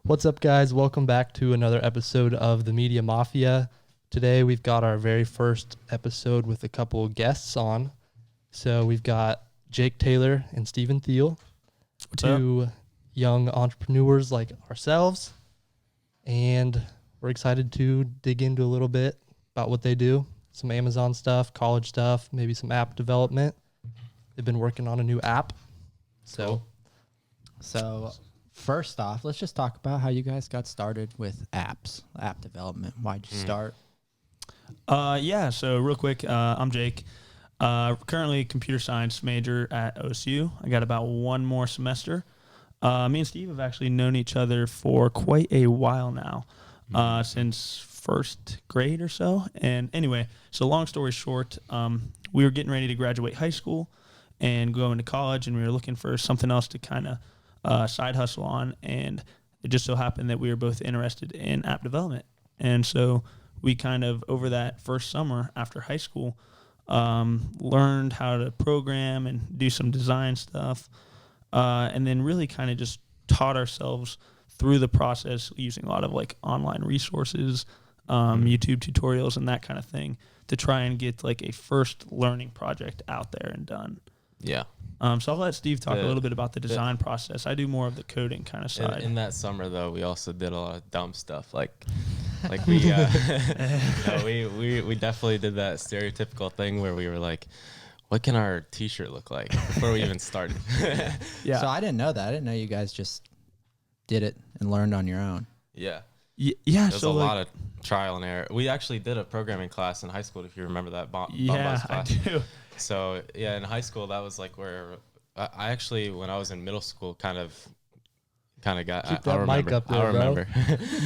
What's up, guys? Welcome back to another episode of the Media Mafia. Today we've got our very first episode with a couple of guests on. So we've got Jake Taylor and Stephen Thiel, two young entrepreneurs like ourselves, and we're excited to dig into a little bit about what they do. Some Amazon stuff, college stuff, maybe some app development. They've been working on a new app. So first off, let's just talk about how you guys got started with app development. Why'd you start? So real quick, I'm Jake. Currently computer science major at OSU. I got about one more semester. Me and Steve have actually known each other for quite a while now, since first grade or so. And anyway, so long story short, we were getting ready to graduate high school and go into college, and we were looking for something else to kind of side hustle on. And it just so happened that we were both interested in app development. And so we kind of, over that first summer after high school, learned how to program and do some design stuff, and then really kind of just taught ourselves through the process using a lot of like online resources, YouTube tutorials and that kind of thing to try and get like a first learning project out there and done. Yeah. So I'll let Steve talk a little bit about the design process. I do more of the coding kind of side. In that summer, though, we also did a lot of dumb stuff. Like we, we definitely did that stereotypical thing where we were like, what can our T-shirt look like before we even started? Yeah. So I didn't know that. I didn't know you guys just did it and learned on your own. Yeah. Yeah. There's a lot of trial and error. We actually did a programming class in high school, if you remember that. Yeah, I do. So, yeah, in high school, that was like where I actually, when I was in middle school, kind of got, Keep that mic up there, I'll remember.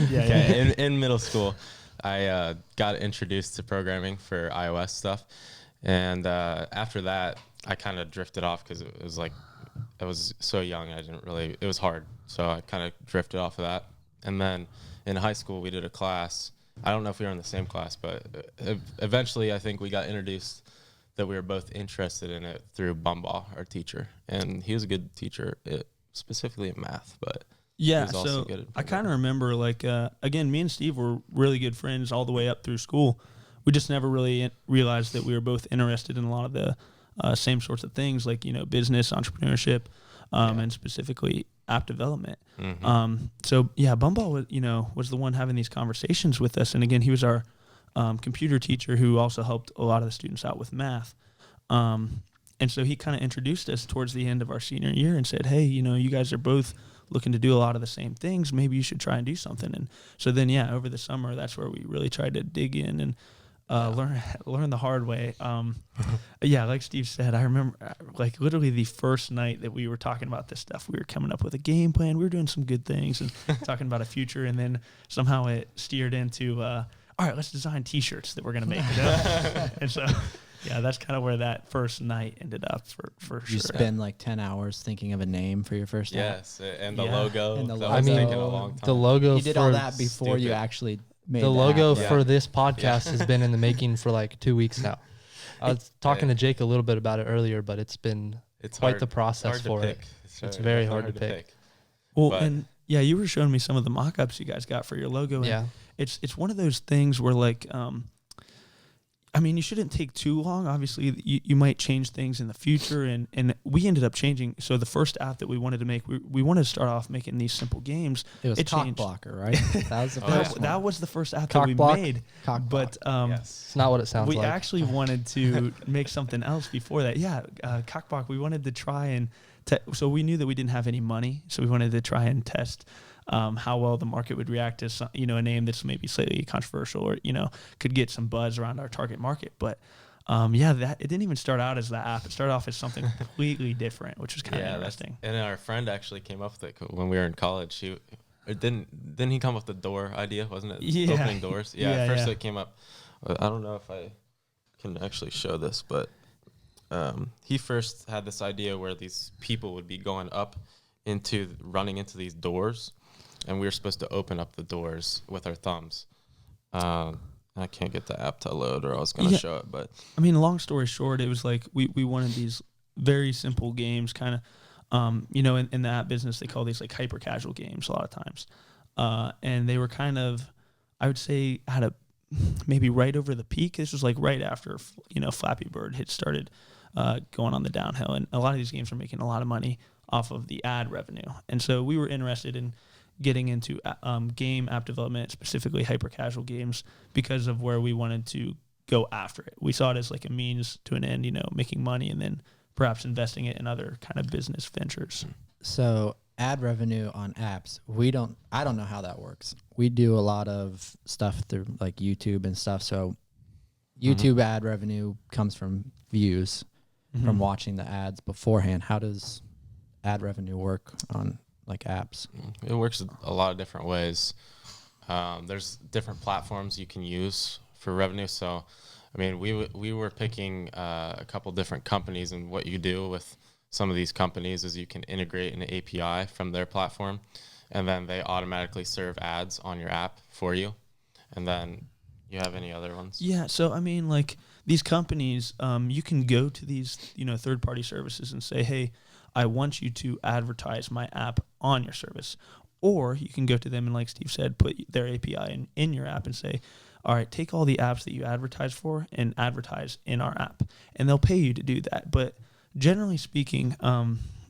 Yeah. In middle school, I got introduced to programming for iOS stuff. And after that, I kind of drifted off because it was like, I was so young, it was hard. So I kind of drifted off of that. And then in high school, we did a class. I don't know if we were in the same class, but eventually I think we got introduced that we were both interested in it through Bumbaugh, our teacher. And he was a good teacher, specifically in math, but yeah, he was also so good at I kind of remember, like, again, me and Steve were really good friends all the way up through school. We just never really realized that we were both interested in a lot of the same sorts of things, like, business, entrepreneurship, and specifically app development. Mm-hmm. So yeah, Bumbaugh was the one having these conversations with us. And again, he was our computer teacher who also helped a lot of the students out with math. And so he kind of introduced us towards the end of our senior year and said, hey, you guys are both looking to do a lot of the same things. Maybe you should try and do something. And so then, yeah, over the summer, that's where we really tried to dig in and learn the hard way. Yeah, like Steve said, I remember like literally the first night that we were talking about this stuff, we were coming up with a game plan. We were doing some good things and talking about a future. And then somehow it steered into, all right, let's design T-shirts that we're going to make. And so, yeah, that's kind of where that first night ended up for sure. You spend like 10 hours thinking of a name for your first app? Yes, and the logo. And the that logo. was taking a long time. the logo You did all that before you actually made the logo app, for this podcast has been in the making for like 2 weeks now. I was talking to Jake a little bit about it earlier, but it's been quite the process for it. It's very hard to pick. Well, and yeah, you were showing me some of the mock-ups you guys got for your logo. And yeah. It's one of those things where like, you shouldn't take too long. Obviously, you might change things in the future, and we ended up changing. So the first app that we wanted to make, we wanted to start off making these simple games. It was Cock Blocker, right? That was the first one. That was the first app Cock that we block? made. But Yes. It's not what it sounds we like. actually wanted to make something else before that. Yeah, Cockblock, we wanted to try and so we knew that we didn't have any money, so we wanted to try and test how well the market would react to some, a name that's maybe slightly controversial or could get some buzz around our target market. But it didn't even start out as the app. It started off as something completely different, which was kind of interesting. And our friend actually came up with it when we were in college. Didn't he come up with the door idea? Wasn't it? Yeah. Opening doors. Yeah. At first yeah. it came up. I don't know if I can actually show this, but he first had this idea where these people would be going up running into these doors, and we were supposed to open up the doors with our thumbs. I can't get the app to load, or I was going to show it. But long story short, it was like we wanted these very simple games, kind of, in the app business, they call these like hyper casual games a lot of times. and they were kind of, I would say, had a maybe right over the peak. This was like right after Flappy Bird had started going on the downhill, and a lot of these games were making a lot of money off of the ad revenue. And so we were interested in getting into game app development, specifically hyper casual games, because of where we wanted to go after it. We saw it as like a means to an end, making money and then perhaps investing it in other kind of business ventures. So ad revenue on apps, I don't know how that works. We do a lot of stuff through like YouTube and stuff. So YouTube ad revenue comes from views from watching the ads beforehand. How does ad revenue work on like apps? It works a lot of different ways. There's different platforms you can use for revenue. So, I mean, we were picking a couple different companies, and what you do with some of these companies is you can integrate an API from their platform, and then they automatically serve ads on your app for you. And then you have any other ones? Yeah. So, I mean, like these companies, you can go to these, third-party services and say, hey, I want you to advertise my app on your service. Or you can go to them and, like Steve said, put their API in your app and say, all right, take all the apps that you advertise for and advertise in our app. And they'll pay you to do that. But generally speaking,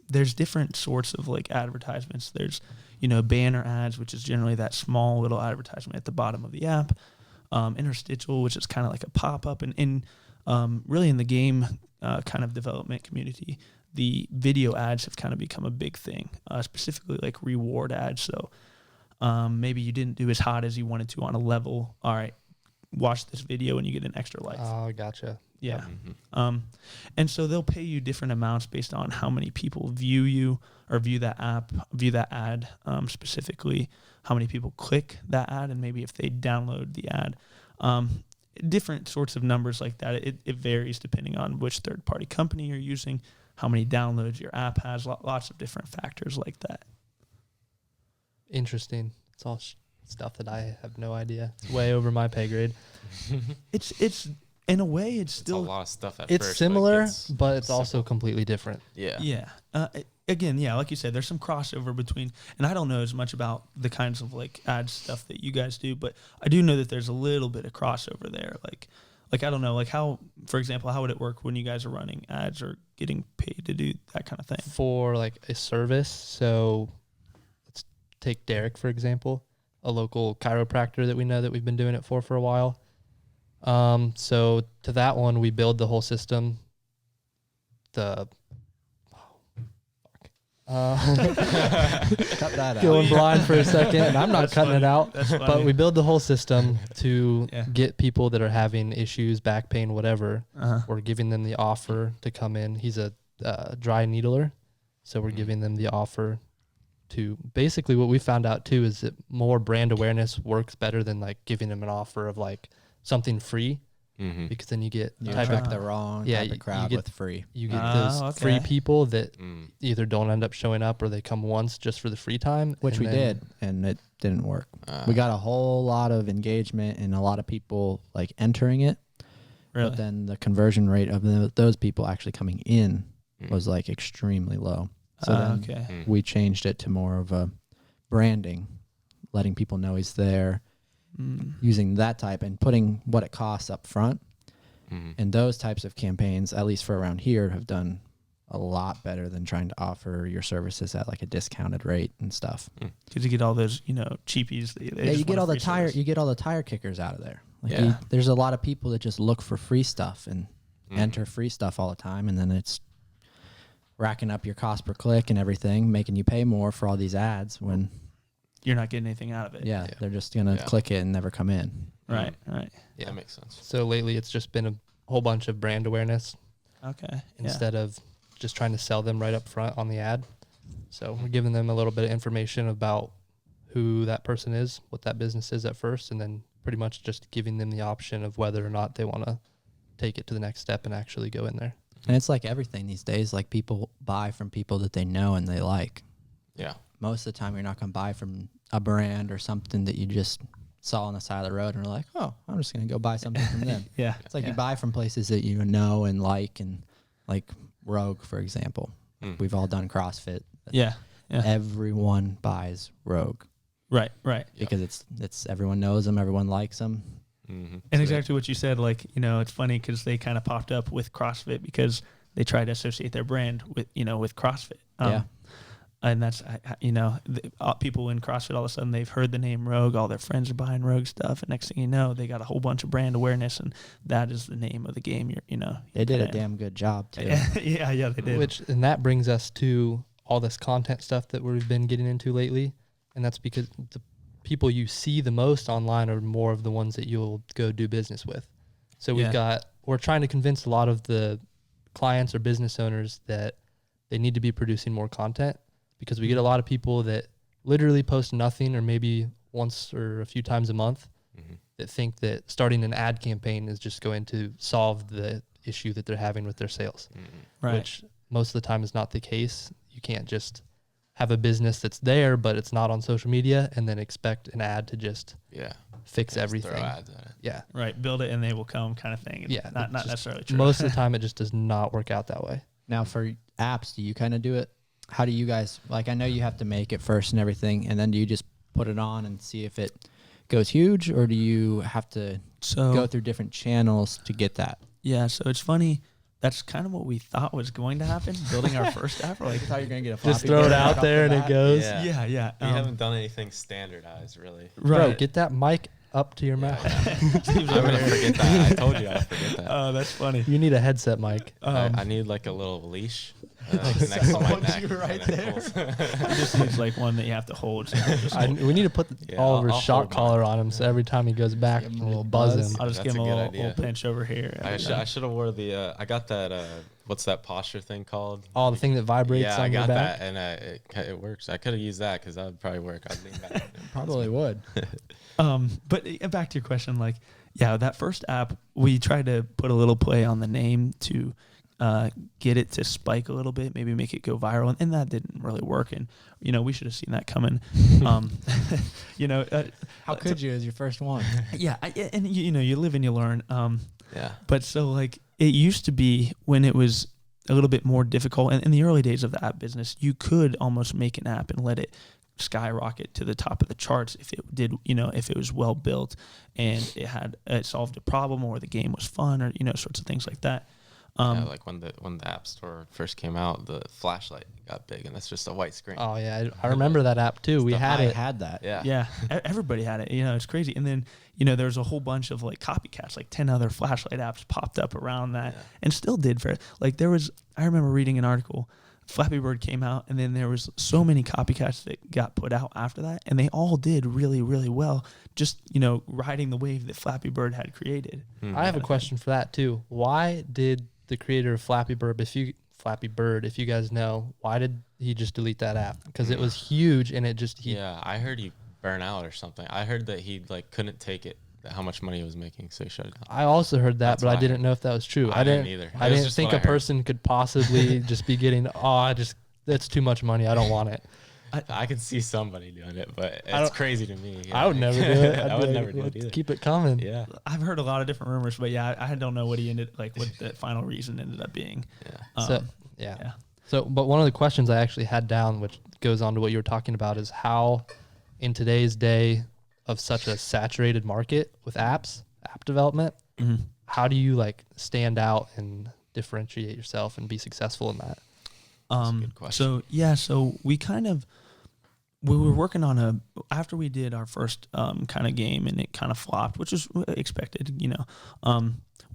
there's different sorts of like advertisements. There's, banner ads, which is generally that small little advertisement at the bottom of the app. Interstitial, which is kind of like a pop-up. And really in the game kind of development community, the video ads have kind of become a big thing, specifically like reward ads. So maybe you didn't do as hot as you wanted to on a level. All right, watch this video and you get an extra life. Oh, gotcha. Yeah. And so they'll pay you different amounts based on how many people view you or view that ad, specifically how many people click that ad, and maybe if they download the ad. Different sorts of numbers like that. It varies depending on which third-party company you're using, how many downloads your app has, lots of different factors like that. Interesting. It's all stuff that I have no idea. It's way over my pay grade. It's in a way, it's still a lot of stuff at it's first. similar, but it's also completely different. Yeah. Yeah. Again, like you said, there's some crossover between, and I don't know as much about the kinds of like ad stuff that you guys do, but I do know that there's a little bit of crossover there. Like I don't know, like how, for example, how would it work when you guys are running ads or getting paid to do that kind of thing? For like a service, so let's take Derek, for example, a local chiropractor that we know that we've been doing it for a while. So to that one, we build the whole system. Cut that out. Going blind for a second, and I'm not That's cutting funny. it out. That's funny. But we build the whole system to Yeah. get people that are having issues, back pain, whatever. Uh-huh. We're giving them the offer to come in. He's a dry needler, so we're giving them the offer to basically what we found out too is that more brand awareness works better than like giving them an offer of like something free, because then you get You type attract of the wrong yeah, type you of crowd get- with free. you get those okay. free people that either don't end up showing up or they come once just for the free time, Which and we then- did, and it didn't work. We got a whole lot of engagement and a lot of people like entering it, Really? but then the conversion rate of those people actually coming in was like extremely low. So then okay. we changed it to more of a branding, letting people know he's there, using that type and putting what it costs up front. And those types of campaigns, at least for around here, have done a lot better than trying to offer your services at like a discounted rate and stuff. Because you get all those, cheapies. Yeah, you get all the tire kickers out of there. Like Yeah. there's a lot of people that just look for free stuff and enter free stuff all the time, and then it's racking up your cost per click and everything, making you pay more for all these ads when You're not getting anything out of it. yeah. they're just gonna click it and never come in. Right. Yeah, that makes sense. So lately, it's just been a whole bunch of brand awareness Okay. instead of just trying to sell them right up front on the ad. So we're giving them a little bit of information about who that person is, what that business is at first, and then pretty much just giving them the option of whether or not they want to take it to the next step and actually go in there. And it's like everything these days. Like people buy from people that they know and they like. Yeah. Most of the time, you're not gonna buy from a brand or something that you just saw on the side of the road and are like, oh, I'm just gonna go buy something from them. Yeah. It's like you buy from places that you know and like Rogue, for example. We've all done CrossFit. Yeah. Everyone buys Rogue. Right. because it's everyone knows them, everyone likes them. Mm-hmm. And exactly what you said, like, it's funny because they kind of popped up with CrossFit because they tried to associate their brand with, with CrossFit. Yeah. And that's, people in CrossFit, all of a sudden they've heard the name Rogue, all their friends are buying Rogue stuff. And next thing you know, they got a whole bunch of brand awareness, and that is the name of the game. They did a damn good job too. yeah, they did. And that brings us to all this content stuff that we've been getting into lately. And that's because the people you see the most online are more of the ones that you'll go do business with. So we're trying to convince a lot of the clients or business owners that they need to be producing more content, because we get a lot of people that literally post nothing, or maybe once or a few times a month, that think that starting an ad campaign is just going to solve the issue that they're having with their sales, which most of the time is not the case. You can't just have a business that's there, but it's not on social media, and then expect an ad to just fix everything. Throw ads at it. Yeah. Right. Build it and they will come kind of thing. It's not necessarily true. Most of the time it just does not work out that way. Now for apps, do you kind of do it? How do you guys, like, I know you have to make it first and everything, and then do you just put it on and see if it goes huge, or do you have to go through different channels to get that? Yeah, so it's funny. That's kind of what we thought was going to happen, building our first app. Like, thought you were going to get a just throw it out there and it goes. Yeah. We haven't done anything standardized, really. Bro, get that mic up to your mouth. I'm going to forget that. I told you I'd forget that. Oh, that's funny. You need a headset mic. I need like a little leash next to my neck. You right there. It just needs like one that you have to hold. So We need to put Oliver's I'll shock hold collar on him, so every time he goes back, Give him a little buzz buzz. him. I'll just That's give him a a good little idea. pinch over here. I should have wore the. I got that. What's that posture thing called? Oh, the thing that vibrates Yeah, on I your got back. that, and it works. I could have used that because that would probably work. I'd lean back. Probably would. But back to your question, like, that first app, we tried to put a little play on the name to get it to spike a little bit, maybe make it go viral, and that didn't really work. And we should have seen that coming. How could you as your first one? And you live and you learn. Yeah. But so like it used to be when it was a little bit more difficult, and in the early days of the app business, you could almost make an app and let it skyrocket to the top of the charts if it did, if it was well built and it solved a problem, or the game was fun, or sorts of things like that. Like when the App Store first came out, the flashlight got big, and that's just a white screen. Oh yeah, I remember that app too. We had it. I had that. Yeah. Everybody had it. It's crazy. And then there was a whole bunch of like copycats, like 10 other flashlight apps popped up around that, and still did for it. Like I remember reading an article. Flappy Bird came out, and then there was so many copycats that got put out after that, and they all did really, really well, just, riding the wave that Flappy Bird had created. I have a question for that too. Why did the creator of Flappy Bird, if you guys know, why did he just delete that app? Because it was huge, and it just I heard he burned out or something. I heard that he couldn't take it, how much money he was making, so he shut it down. I also heard that, That's but I why didn't know if that was true. I didn't either. I didn't think a person could possibly just be getting, that's too much money. I don't want it. I can see somebody doing it, but it's crazy to me. I would never do it. I would never do it either. Keep it coming. Yeah. I've heard a lot of different rumors, but I don't know what the final reason ended up being. Yeah. But one of the questions I actually had down, which goes on to what you were talking about, is how in today's day of such a saturated market with app development, how do you stand out and differentiate yourself and be successful in that? That's a good question. So we were working on after we did our first kind of game, and it kind of flopped, which was expected,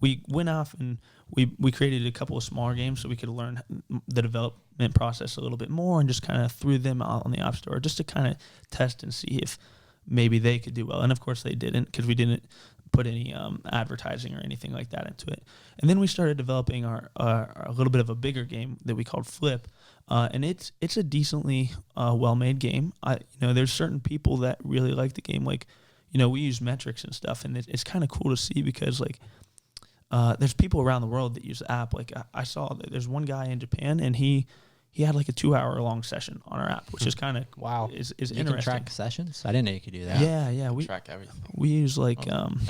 we went off and we created a couple of smaller games so we could learn the development process a little bit more, and just kind of threw them out on the App Store just to kind of test and see if maybe they could do well. And of course they didn't, because we didn't put any advertising or anything like that into it. And then we started developing our a little bit of a bigger game that we called Flip, and it's a decently well-made game. There's certain people that really like the game. We use metrics and stuff, and it's kind of cool to see, because there's people around the world that use the app. I saw that there's one guy in Japan, and he had like a 2-hour-long session on our app, which is kind of is You interesting. can track sessions? I didn't know you could do that. Yeah. We track everything. We use I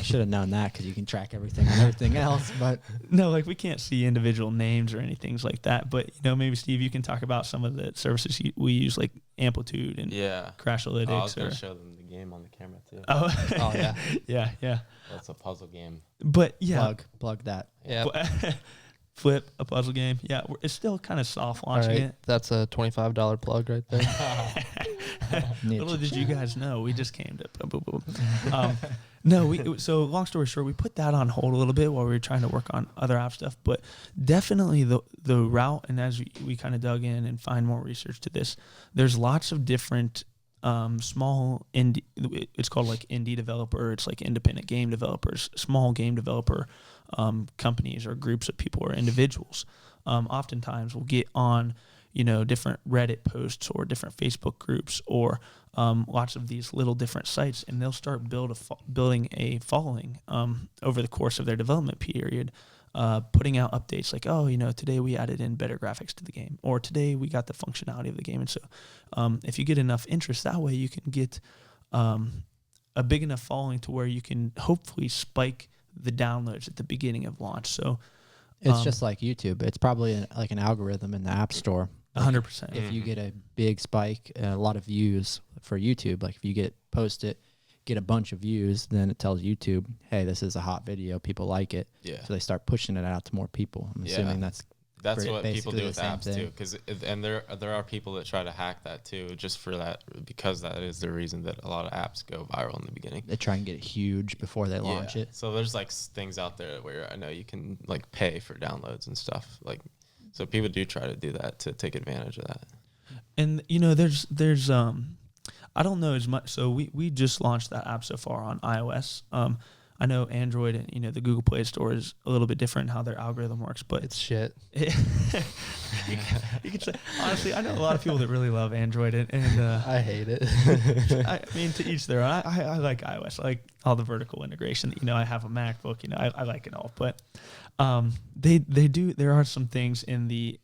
should have known that, because you can track everything and everything else. But no, we can't see individual names or anything like that. But maybe Steve, you can talk about some of the services we use, like Amplitude and Crashalytics. I was going to show them the name on the camera too. Oh, Oh, yeah. yeah. That's a puzzle game. But yeah, Plug that. Yeah. Flip, a puzzle game. Yeah, it's still kind of soft All launching right. it. That's a $25 plug right there. Little did you guys know, we just came to boom, boom, boom. No, so long story short, we put that on hold a little bit while we were trying to work on other app stuff. But definitely the route, and as we kind of dug in and find more research to this, there's lots of different small indie. It's called like indie developer. It's like independent game developers, small game developer companies or groups of people or individuals. Oftentimes we'll get on, different Reddit posts or different Facebook groups or lots of these little different sites, and they'll start building a following over the course of their development period, putting out updates like, today we added in better graphics to the game, or today we got the functionality of the game. And so if you get enough interest that way, you can get a big enough following to where you can hopefully spike the downloads at the beginning of launch. So It's just like YouTube. It's probably like an algorithm in the App Store. 100%. If you get a big spike, a lot of views for YouTube, like if you post it, get a bunch of views, then it tells YouTube, hey, this is a hot video, people like it. Yeah. So they start pushing it out to more people. I'm assuming that's what people basically do with the same apps thing. too, and there are people that try to hack that too, just for that, because that is the reason that a lot of apps go viral in the beginning. They try and get it huge before they launch it. So there's like things out there where I know you can like pay for downloads and stuff, like, so people do try to do that to take advantage of that. And there's I don't know as much. So we just launched that app so far on iOS. I know Android and the Google Play Store is a little bit different in how their algorithm works, but It's shit. you could say, honestly, I know a lot of people that really love Android and I hate it. I mean, to each their own. I like iOS. I like all the vertical integration. I have a MacBook. I like it all. But they do. There are some things in the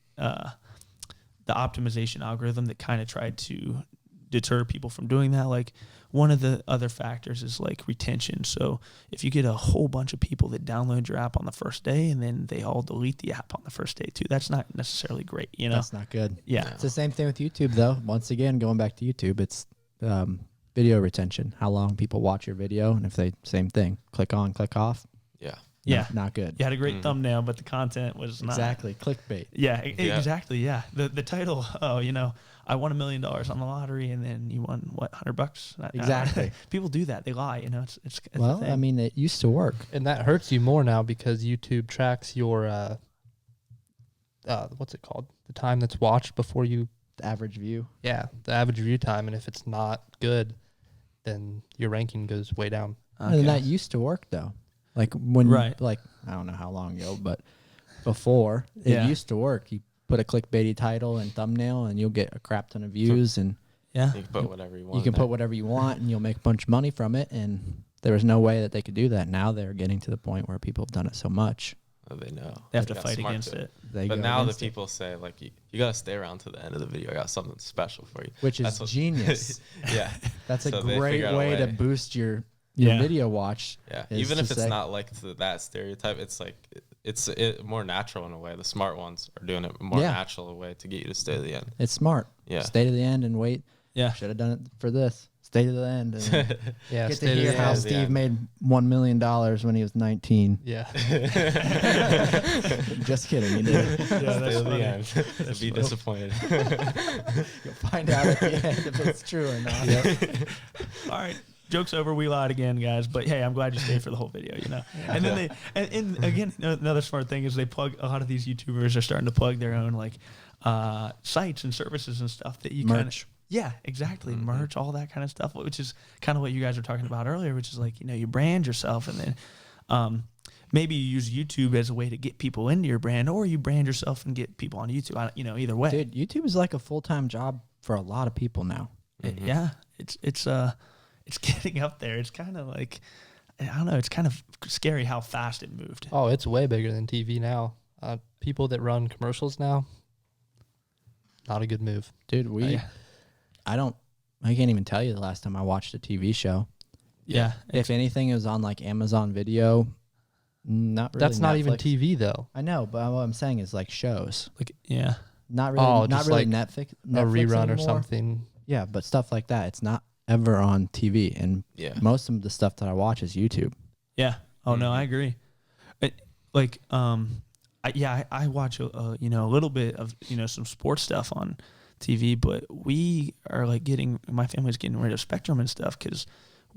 optimization algorithm that kind of try to deter people from doing that. Like one of the other factors is like retention. So if you get a whole bunch of people that download your app on the first day and then they all delete the app on the first day too, that's not necessarily great. That's not good. Yeah. It's the same thing with YouTube, though. Once again, going back to YouTube, it's video retention, how long people watch your video. And if they, same thing, click on, click off. Yeah. Yeah. Not good. You had a great thumbnail, but the content was not. Exactly. Clickbait. Yeah, exactly. Yeah. The title, I won $1 million on the lottery and then you won what, $100? Exactly. People do that. They lie, it's well, I mean, it used to work. And that hurts you more now because YouTube tracks your, what's it called? The time that's watched before you. The average view. Yeah, the average view time. And if it's not good, then your ranking goes way down. And that used to work, though. Like when, like, I don't know how long ago, but before it used to work. You put a clickbaity title and thumbnail and you'll get a crap ton of views and you can put whatever you want. You can put whatever you want and you'll make a bunch of money from it. And there was no way that they could do that. Now they're getting to the point where people have done it so much. Oh, they know. They have to fight against it. But now the people say, like, you got to stay around to the end of the video. I got something special for you. Which is genius. Yeah. That's a So great way to boost your video watch. Yeah. Even if it's not like that stereotype, it's like it's more natural in a way. The smart ones are doing it more natural way to get you to stay to the end. It's smart. Yeah. Stay to the end and wait. Yeah. Should have done it for this. Stay to the end. And Yeah. get to hear how Steve made $1 million when he was 19. Yeah. Just kidding. He did. Yeah, that's Stay to funny. the end. Be disappointed. You'll find out at the end if it's true or not. All right. Joke's over. We lied again, guys. But hey, I'm glad you stayed for the whole video. And then and again, another smart thing is they plug a lot of these YouTubers are starting to plug their own like sites and services and stuff that you merch. Yeah, exactly. Merch, all that kind of stuff, which is kind of what you guys were talking about earlier, which is like, you brand yourself and then maybe you use YouTube as a way to get people into your brand, or you brand yourself and get people on YouTube. Either way. Dude, YouTube is like a full-time job for a lot of people now. Yeah, it's getting up there. It's kind of like, I don't know, it's kind of scary how fast it moved. Oh, it's way bigger than TV now. People that run commercials now, not a good move. Dude, I can't even tell you the last time I watched a TV show. Yeah. If anything, it was on like Amazon Video. Not really. That's not even Netflix. TV though. I know, but what I'm saying is like shows. Like, yeah. Not really. Oh, not just really like Netflix a rerun anymore. or something. Yeah, but stuff like that. It's not ever on TV, and Yeah. most of the stuff that I watch is YouTube. Yeah. Oh no, I agree. I watch a little bit of some sports stuff on TV, but we are like my family's getting rid of Spectrum and stuff because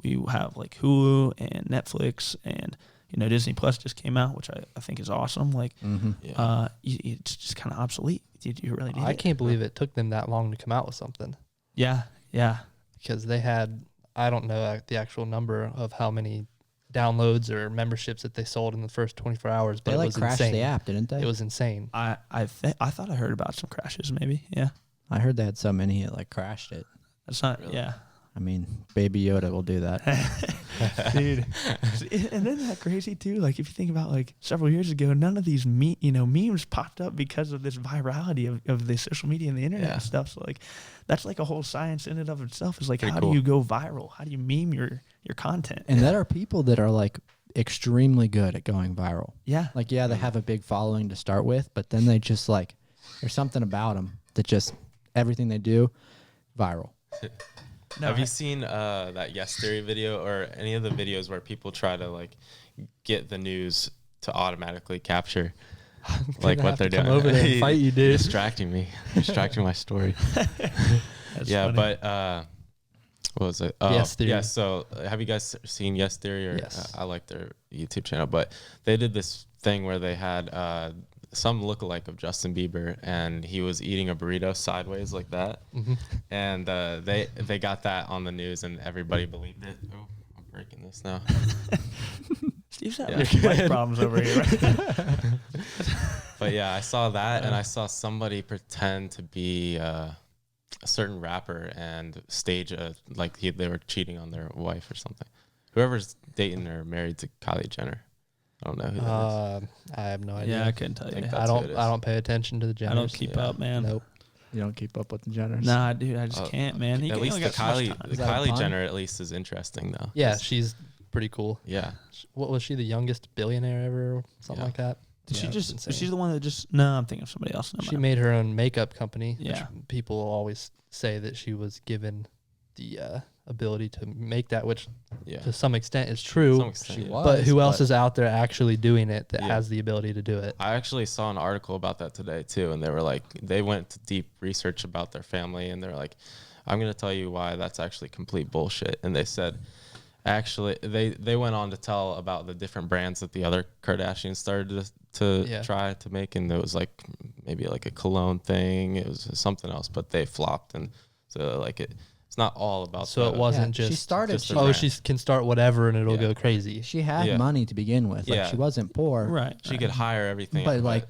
we have like Hulu and Netflix, and Disney Plus just came out, which I think is awesome. Like, it's just kind of obsolete. You really need I it. can't believe it took them that long to come out with something. Yeah. Because they had, I don't know the actual number of how many downloads or memberships that they sold in the first 24 hours, but They it was crashed insane. the app, didn't they? It was insane. I thought I heard about some crashes. Maybe. Yeah. I heard they had so many it crashed it. That's not. Really? Yeah. I mean, Baby Yoda will do that. Dude. And isn't that crazy too? Like if you think about several years ago, none of these memes popped up because of this virality of the social media and the internet and stuff. So that's a whole science in and of itself. Is Pretty how cool. do you go viral? How do you meme your content? And there are people that are extremely good at going viral. Yeah. They have a big following to start with, but then they just there's something about them that just everything they do viral. Have you seen that Yes Theory video or any of the videos where people try to get the news to automatically capture what they're doing? Come over there and fight you, dude. Distracting my story. That's Yeah, funny. but what was it? Yes Theory. Yeah, so have you guys seen Yes Theory? Or, Yes. I like their YouTube channel, but they did this thing where they had some lookalike of Justin Bieber, and he was eating a burrito sideways like that, and they got that on the news, and everybody believed it. Oh, I'm breaking this now. Steve's having mic problems over here. Right? But yeah, I saw that, and I saw somebody pretend to be a certain rapper and stage they were cheating on their wife or something. Whoever's dating or married to Kylie Jenner. I don't know who that is. I have no idea. Yeah, I couldn't tell you. think I that's who it don't. is. I don't pay attention to the Jenners. I don't keep up, man. Nope. You don't keep up with the Jenners. Nah, dude, I just can't, man. At least the Kylie Is that a Kylie pun? Jenner at least is interesting though. Yeah, she's pretty cool. Yeah. What was she, the youngest billionaire ever, or something Yeah. like that? Did she Yeah, just? it's insane. She's the one that just. No, I'm thinking of somebody else. Never She mind. made her own makeup company. Yeah. Which people always say that she was given the ability to make that, which Yeah. to some extent is true. Some extent, She yeah. was. But who else is out there actually doing it that Yeah. has the ability to do it? I actually saw an article about that today too, and they were they went to deep research about their family, and they're like, I'm going to tell you why that's actually complete bullshit. And they said, actually, they went on to tell about the different brands that the other Kardashians started to try to make, and it was maybe a cologne thing, it was something else, but they flopped, and so it's not all about. So it wasn't She just started. just She, a oh, brand. she can start whatever and it'll Yeah. go crazy. she had Yeah. money to begin with. Yeah. She wasn't poor, Right. She could hire everything, But, it was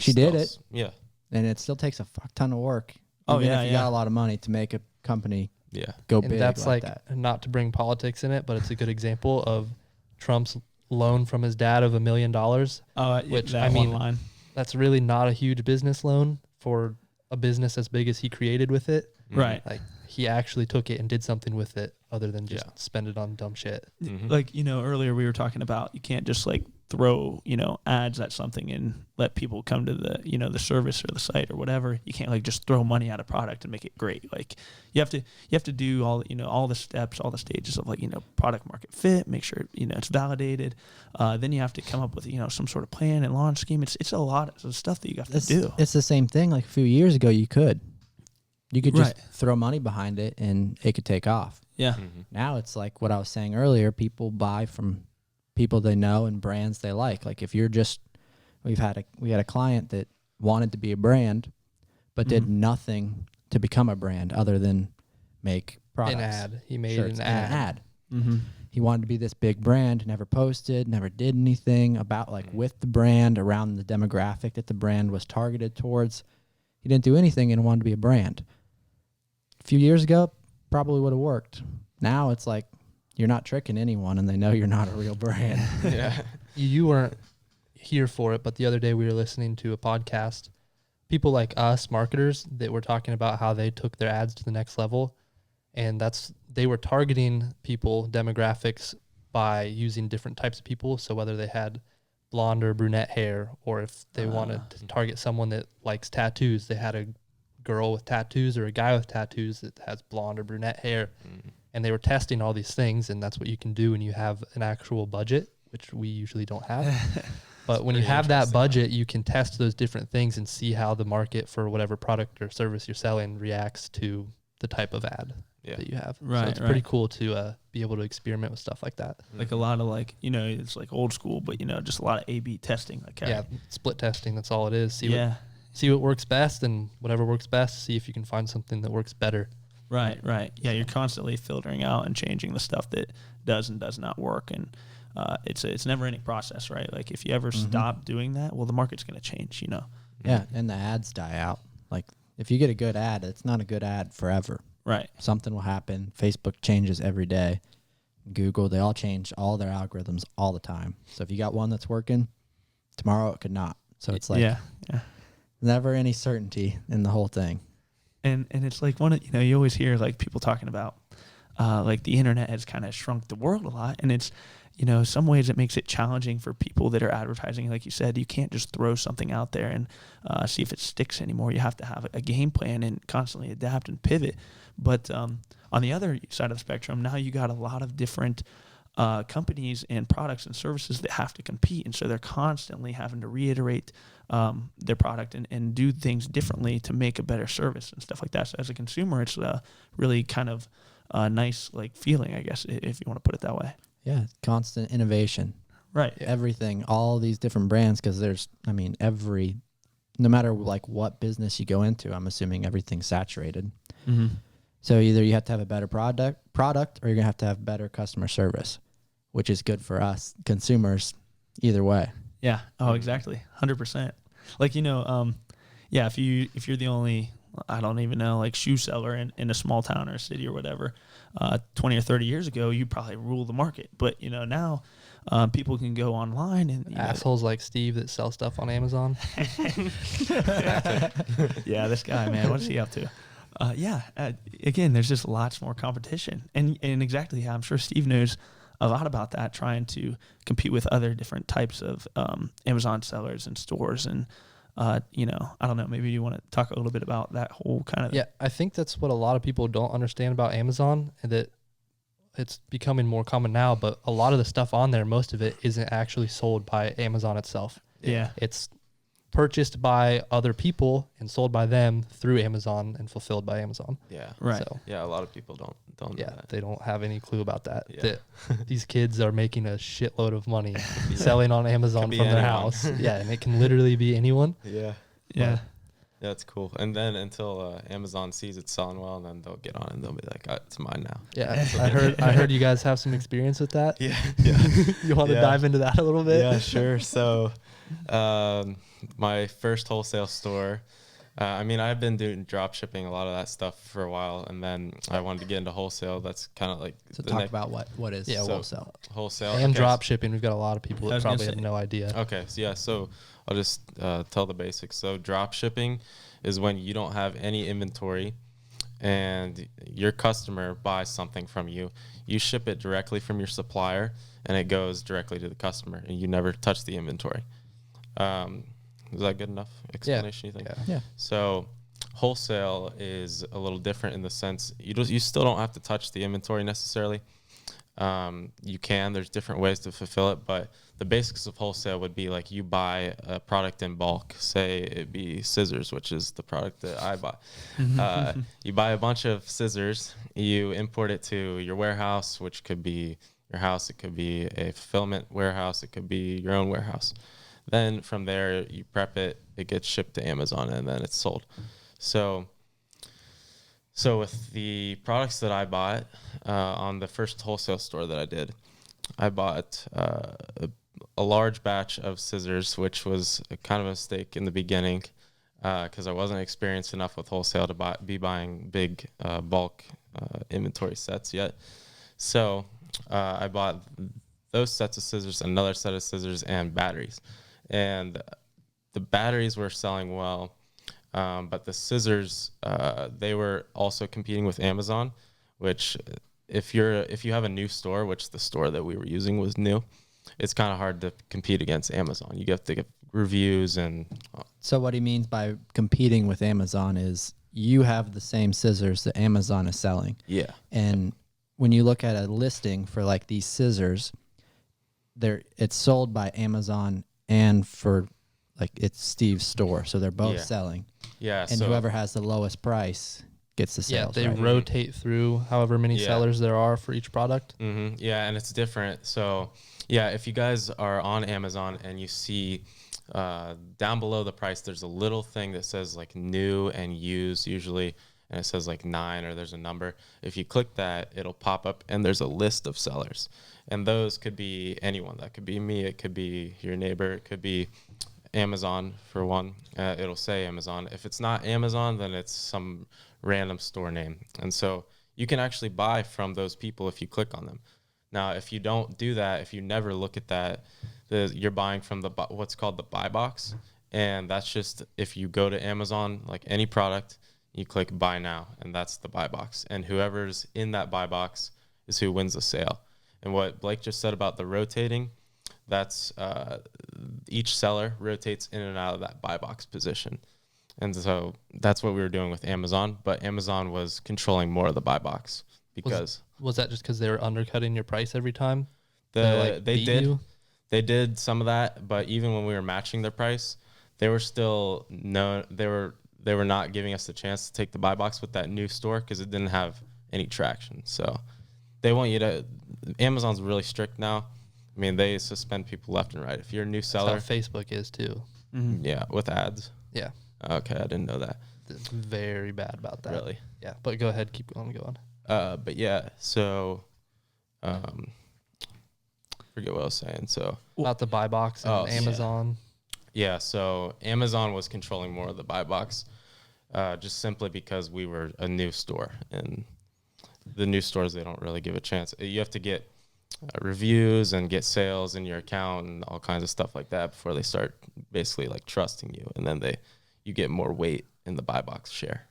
she did still it. Yeah, and it still takes a fuck ton of work. Oh, even yeah, if you got a lot of money to make a company yeah, go And big that's like that. not to bring politics in it, but it's a good example of Trump's loan from his dad of $1 million. Which, that I mean, one line. That's really not a huge business loan for a business as big as he created with it. Right. Like he actually took it and did something with it other than just Yeah. spend it on dumb shit. Mhm. Earlier we were talking about you can't just throw, ads at something and let people come to the, the service or the site or whatever. You can't just throw money at a product and make it great. You have to do all the steps, all the stages of product market fit, make sure, it's validated. Then you have to come up with, some sort of plan and launch scheme. It's a lot of stuff that you have to do. It's the same thing. A few years ago, you could just Right. throw money behind it and it could take off. Yeah. Mhm. Now it's what I was saying earlier. People buy from people they know and brands they like. If you're just, we had a client that wanted to be a brand, but did nothing to become a brand other than make products. An ad. He made Shirts an and ad. Mm-hmm. He wanted to be this big brand, never posted, never did anything about with the brand around the demographic that the brand was targeted towards. He didn't do anything and wanted to be a brand. A few years ago, probably would have worked. Now it's you're not tricking anyone and they know you're not a real brand. Yeah. You weren't here for it, but the other day we were listening to a podcast. People like us, marketers, that were talking about how they took their ads to the next level. And they were targeting people, demographics, by using different types of people. So whether they had blonde or brunette hair, or if they wanted to target someone that likes tattoos, they had a girl with tattoos or a guy with tattoos that has blonde or brunette hair. And they were testing all these things, and that's what you can do when you have an actual budget, which we usually don't have. But when you have that budget, you can test those different things and see how the market for whatever product or service you're selling reacts to the type of ad that you have. Right, so it's pretty cool to be able to experiment with stuff like that. Like a lot of like, you know, it's like old school, but you know, just a lot of A/B testing. Like Split testing. That's all it is. See what works best, and whatever works best, see if you can find something that works better. Right. Yeah, you're constantly filtering out and changing the stuff that does and does not work, and it's a never ending process, right? Like if you ever stop doing that, well, the market's going to change, you know. Yeah, and the ads die out. Like if you get a good ad, it's not a good ad forever. Right. Something will happen. Facebook changes every day. Google, they all change all their algorithms all the time. So if you got one that's working, tomorrow it could not. So it's like never any certainty in the whole thing. And it's like you always hear like people talking about like the internet has kind of shrunk the world a lot, and it's, you know, some ways it makes it challenging for people that are advertising. Like you said, you can't just throw something out there and see if it sticks anymore. You have to have a game plan and constantly adapt and pivot. But on the other side of the spectrum, now you got a lot of different companies and products and services that have to compete. And so they're constantly having to reiterate their product and do things differently to make a better service and stuff like that. So as a consumer, it's really kind of a nice like feeling, I guess, if you want to put it that way. Yeah, constant innovation. Right. Everything, all these different brands, because there's, I mean, no matter like what business you go into, I'm assuming everything's saturated. Mm-hmm. So either you have to have a better product, or you're going to have better customer service, which is good for us consumers either way. Yeah. Oh, exactly. 100%. Like, you know, if you're the only, I don't even know, like shoe seller in a small town or a city or whatever, 20 or 30 years ago, you probably rule the market. But, you know, now people can go online and assholes like Steve that sell stuff on Amazon. Yeah, this guy, man, what's he up to? Again, there's just lots more competition. And exactly, I'm sure Steve knows a lot about that, trying to compete with other different types of Amazon sellers and stores. And, you know, I don't know, maybe you want to talk a little bit about that whole kind of... Yeah, I think that's what a lot of people don't understand about Amazon, and that it's becoming more common now, but a lot of the stuff on there, most of it isn't actually sold by Amazon itself. Yeah. It's purchased by other people and sold by them through Amazon and fulfilled by Amazon. Yeah. Right. So, Yeah, a lot of people don't know that. They don't have any clue about that. Yeah. That these kids are making a shitload of money selling on Amazon from their house. Yeah, and it can literally be anyone. Yeah. Yeah. Yeah, that's cool. And then until Amazon sees it selling well, and then they'll get on it and they'll be like, it's mine now. Yeah, I heard you guys have some experience with that. Yeah. You want to dive into that a little bit? Yeah, sure. So my first wholesale store, I mean, I've been doing drop shipping, a lot of that stuff for a while, and then I wanted to get into wholesale. That's kind of like... So talk about what is wholesale. Wholesale. And drop shipping. We've got a lot of people that probably have no idea. Okay, so I'll just tell the basics. So drop shipping is when you don't have any inventory and your customer buys something from you. You ship it directly from your supplier, and it goes directly to the customer, and you never touch the inventory. Is that good enough explanation, you think? Yeah. So wholesale is a little different in the sense you still don't have to touch the inventory necessarily. You can. There's different ways to fulfill it, but the basics of wholesale would be like you buy a product in bulk. Say it'd be scissors, which is the product that I buy. You buy a bunch of scissors. You import it to your warehouse, which could be your house. It could be a fulfillment warehouse. It could be your own warehouse. Then from there, you prep it. It gets shipped to Amazon, and then it's sold. So with the products that I bought on the first wholesale store that I did, I bought a large batch of scissors, which was kind of a mistake in the beginning because I wasn't experienced enough with wholesale to be buying big bulk inventory sets yet. So I bought those sets of scissors, another set of scissors, and batteries. And the batteries were selling well. But the scissors, they were also competing with Amazon, which if you have a new store, which the store that we were using was new, it's kind of hard to compete against Amazon. You have to get reviews and... So what he means by competing with Amazon is you have the same scissors that Amazon is selling. Yeah. And when you look at a listing for like these scissors, it's sold by Amazon and for like it's Steve's store. So they're both selling. Yeah. And so whoever has the lowest price gets the Yeah, sales. they right? rotate through however many sellers there are for each product. Yeah, and it's different. So yeah, if you guys are on Amazon and you see down below the price, there's a little thing that says like new and used usually, and it says like 9 or there's a number. If you click that, it'll pop up and there's a list of sellers. And those could be anyone. That could be me. It could be your neighbor. It could be Amazon for one. It'll say Amazon. If it's not Amazon, then it's some random store name. And so you can actually buy from those people if you click on them. Now, if you don't do that, if you never look at that, you're buying from what's called the buy box. And that's just if you go to Amazon, like any product, you click buy now, and that's the buy box. And whoever's in that buy box is who wins the sale. And what Blake just said about the rotating, that's each seller rotates in and out of that buy box position. And so that's what we were doing with Amazon, but Amazon was controlling more of the buy box because was that just because they were undercutting your price every time? they did. You? They did some of that, but even when we were matching their price, they were still they were not giving us the chance to take the buy box with that new store because it didn't have any traction. So they want you to. Amazon's really strict now. I mean, they suspend people left and right. If you're a new seller, that's how Facebook is too. Yeah, with ads. Yeah. Okay, I didn't know that. It's very bad about that. Really? Yeah, but go ahead, keep going. But yeah, so forget what I was saying. So about the buy box and Amazon. Yeah, so Amazon was controlling more of the buy box, just simply because we were a new store, and the new stores, they don't really give a chance. You have to get reviews and get sales in your account and all kinds of stuff like that before they start basically like trusting you, and then you get more weight in the buy box share.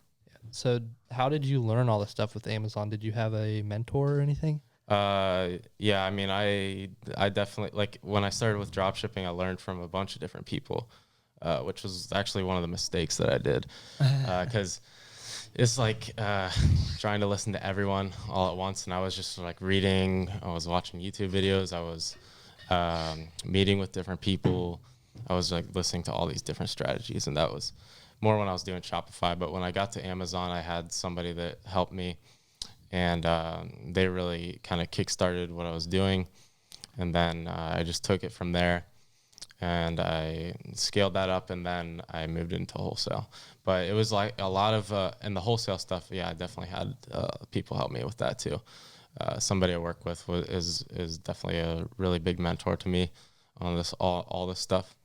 So how did you learn all this stuff with Amazon? Did you have a mentor or anything? Yeah, I mean, I definitely, like when I started with drop shipping, I learned from a bunch of different people, which was actually one of the mistakes that I did, because it's like trying to listen to everyone all at once. And I was just like reading, I was watching YouTube videos, I was meeting with different people. I was like listening to all these different strategies, and that was more when I was doing Shopify. But when I got to Amazon, I had somebody that helped me, and they really kind of kickstarted what I was doing. And then I just took it from there, and I scaled that up, and then I moved into wholesale. But it was like a lot of, and the wholesale stuff, yeah, I definitely had people help me with that too. Somebody I work with is definitely a really big mentor to me on this, all this stuff.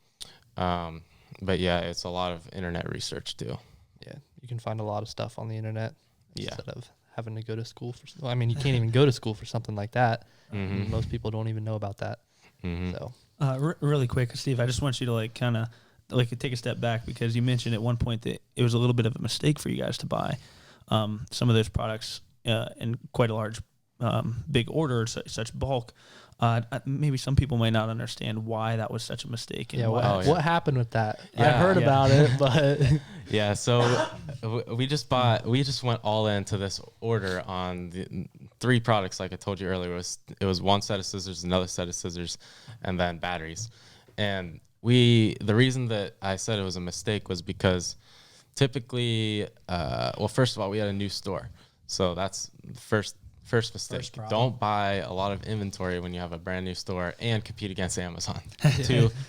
But yeah, it's a lot of internet research too. Yeah, you can find a lot of stuff on the internet instead Yeah. of having to go to school for. Well, I mean, you can't even go to school for something like that. Mm-hmm. Most people don't even know about that. Mm-hmm. So Really quick, Steve, I just want you to like kind of like take a step back, because you mentioned at one point that it was a little bit of a mistake for you guys to buy some of those products in quite a large, big order, such bulk. Maybe some people might not understand why that was such a mistake. And yeah, why. what happened with that? Yeah, I've heard about it, but Yeah, so we just went all into this order on the 3 products, like I told you earlier. It was one set of scissors, another set of scissors, and then batteries. And the reason that I said it was a mistake was because typically, well, first of all, we had a new store, so that's the first mistake. Don't buy a lot of inventory when you have a brand new store and compete against Amazon.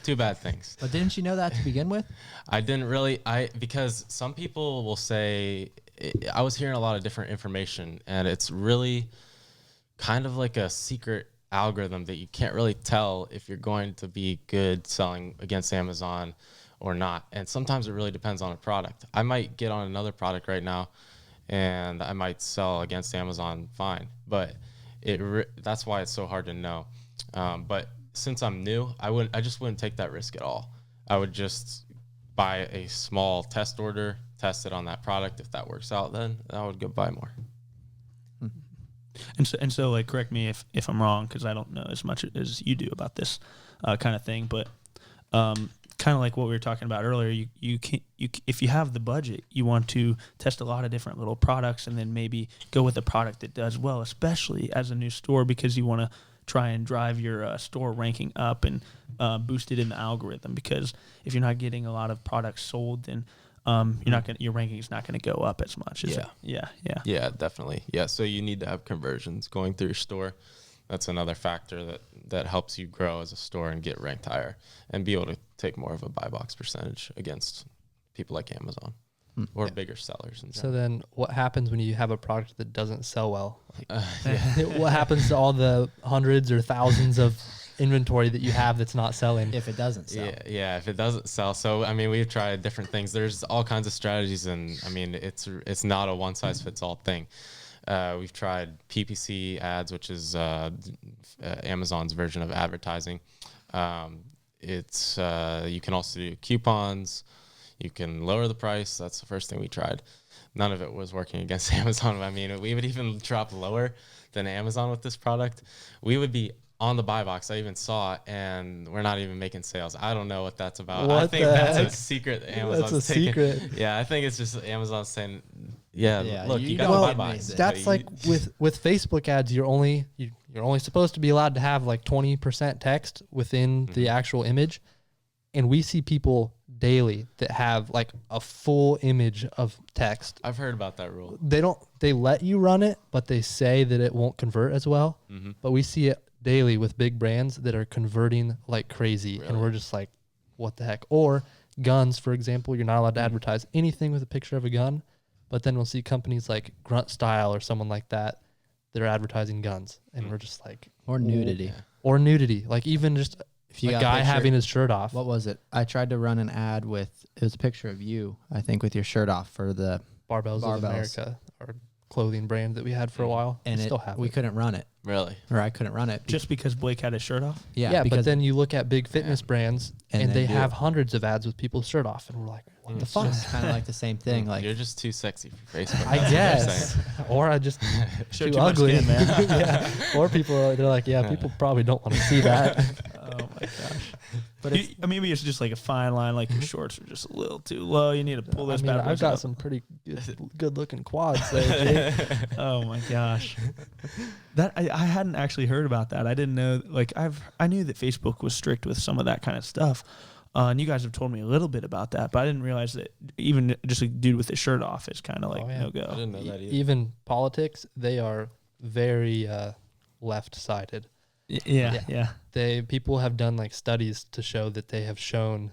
Two bad things. But didn't you know that to begin with? I didn't really, because some people will say, I was hearing a lot of different information, and it's really kind of like a secret algorithm that you can't really tell if you're going to be good selling against Amazon or not. And sometimes it really depends on a product. I might get on another product right now and I might sell against Amazon fine, but that's why it's so hard to know. But since I'm new, I just wouldn't take that risk at all. I would just buy a small test order, test it on that product. If that works out, then I would go buy more. And so, like, correct me if I'm wrong, because I don't know as much as you do about this kind of thing. But kind of like what we were talking about earlier. If you have the budget, you want to test a lot of different little products and then maybe go with a product that does well, especially as a new store, because you want to try and drive your store ranking up and boost it in the algorithm. Because if you're not getting a lot of products sold, then your ranking is not going to go up as much. Yeah, definitely. Yeah, so you need to have conversions going through your store. That's another factor that helps you grow as a store and get ranked higher and be able to take more of a buy box percentage against people like Amazon or bigger sellers. So then what happens when you have a product that doesn't sell well? What happens to all the hundreds or thousands of inventory that you have that's not selling? If it doesn't sell. Yeah, if it doesn't sell. So, I mean, we've tried different things. There's all kinds of strategies, and, I mean, it's not a one-size-fits-all thing. We've tried PPC ads, which is Amazon's version of advertising. You can also do coupons. You can lower the price. That's the first thing we tried. None of it was working against Amazon. I mean, we would even drop lower than Amazon with this product. We would be on the buy box. I even saw it, and we're not even making sales. I don't know what that's about. I think that's a secret Amazon's That's a taking. secret. Yeah, I think it's just Amazon saying, look, you don't got the buy admit box. it. That's like with Facebook ads, you're only supposed to be allowed to have like 20% text within the actual image. And we see people daily that have like a full image of text. I've heard about that rule. They let you run it, but they say that it won't convert as well. Mm-hmm. But we see it daily with big brands that are converting like crazy. Really? And we're just like, what the heck? Or guns, for example, you're not allowed to advertise anything with a picture of a gun. But then we'll see companies like Grunt Style or someone like that that are advertising guns. And we're just like... Or nudity. Yeah. Or nudity. Like even just If you a got guy picture- having his shirt off. What was it? I tried to run an ad with, it was a picture of you, I think, with your shirt off for the, Barbells of America, our clothing brand that we had for a while. and Still have we it. couldn't run it, Really? or I couldn't run it. Just because Blake had his shirt off. Yeah, because but then you look at big fitness brands And and they they do have it. hundreds of ads with people's shirt off, and we're like, what the it's fuck? just kind of like the same thing. Like, You're just too sexy for Facebook. I That's what they're guess, saying. or I just Show too too much ugly, skin, man. yeah. Or people they're like, yeah, people probably don't want to see that. Oh my gosh. but Maybe it's just like a fine line, like your shorts are just a little too low. You need to pull I this mean, back. I've got some pretty good looking quads there, Jake. Oh my gosh. That I hadn't actually heard about that. I didn't know. Like I knew that Facebook was strict with some of that kind of stuff. And you guys have told me a little bit about that, but I didn't realize that even just a dude with his shirt off is kind of like Oh, yeah. no I go. didn't know that either. Even politics, they are very left-sided. Yeah. People have done like studies to show that they have shown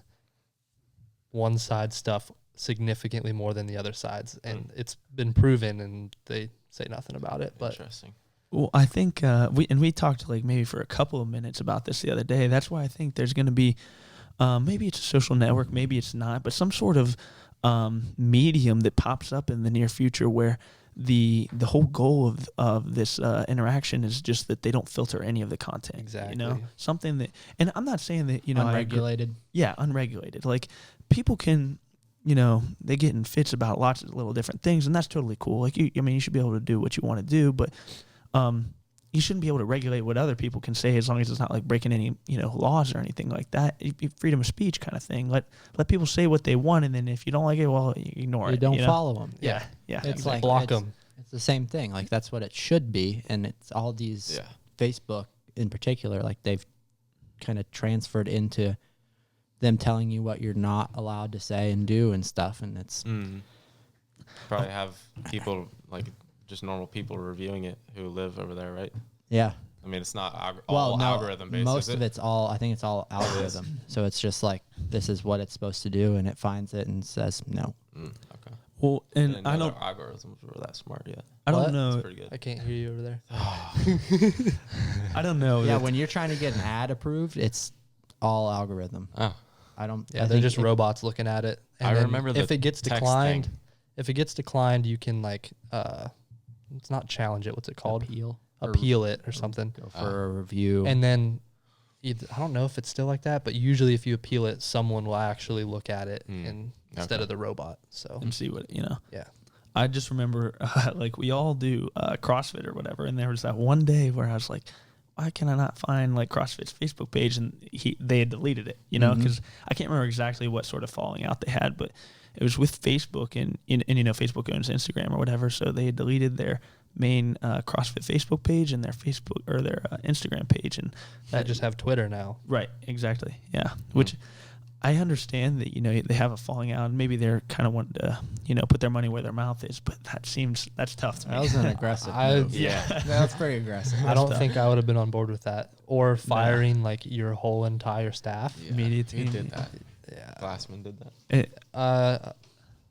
one side stuff significantly more than the other sides, and it's been proven, and they say nothing about it. But Interesting. Well, I think we talked like maybe for a couple of minutes about this the other day. That's why I think there's going to be maybe it's a social network, maybe it's not, but some sort of medium that pops up in the near future where the whole goal of this interaction is just that they don't filter any of the content. Exactly. You know, something that, and I'm not saying that, unregulated. unregulated. Like people can, they get in fits about lots of little different things, and that's totally cool. Like you should be able to do what you want to do, but you shouldn't be able to regulate what other people can say as long as it's not like breaking any, laws or anything like that. Freedom of speech kind of thing. Let people say what they want, and then if you don't like it, well, you ignore it. You don't follow them. Yeah. It's like block them. It's the same thing. Like that's what it should be, and it's all these Facebook in particular. Like they've kind of transferred into them telling you what you're not allowed to say and do and stuff, and it's Probably have people like just normal people reviewing it who live over there, right? yeah. I mean, it's not Well, no, algorithm based. most is of it? it's all. I think it's all algorithm. So it's just like this is what it's supposed to do, and it finds it and says no. Okay. Well, and didn't I know don't, their algorithms were that smart yet. I don't What? know. That's pretty good. I can't hear you over there. I don't know. Yeah, that- when you're trying to get an ad approved, it's all algorithm. Oh, I don't. Yeah, I they're think just it- robots looking at it. I And then remember if the it gets text declined. thing. If it gets declined, you can like it's not challenge it. What's it called? appeal. Appeal it or something. Go for a review. And then I don't know if it's still like that, but usually if you appeal it, someone will actually look at it instead Okay. of the robot. So and see what yeah. I just remember like we all do CrossFit or whatever, and there was that one day where I was like, why can I not find like CrossFit's Facebook page? And they had deleted it, you know, because I can't remember exactly what sort of falling out they had, but it was with Facebook and you know, Facebook owns Instagram or whatever. So they had deleted their main CrossFit Facebook page and their Facebook or their Instagram page. And I just have Twitter now. Right. Exactly. Yeah. Which I understand that, you know, they have a falling out and maybe they're kind of wanting to, you know, put their money where their mouth is, but that's tough to me. That was an aggressive move. Yeah. That's pretty aggressive. I don't think I would have been on board with that, or firing like your whole entire staff. Yeah, Media he team. did that. Yeah. Glassman did that.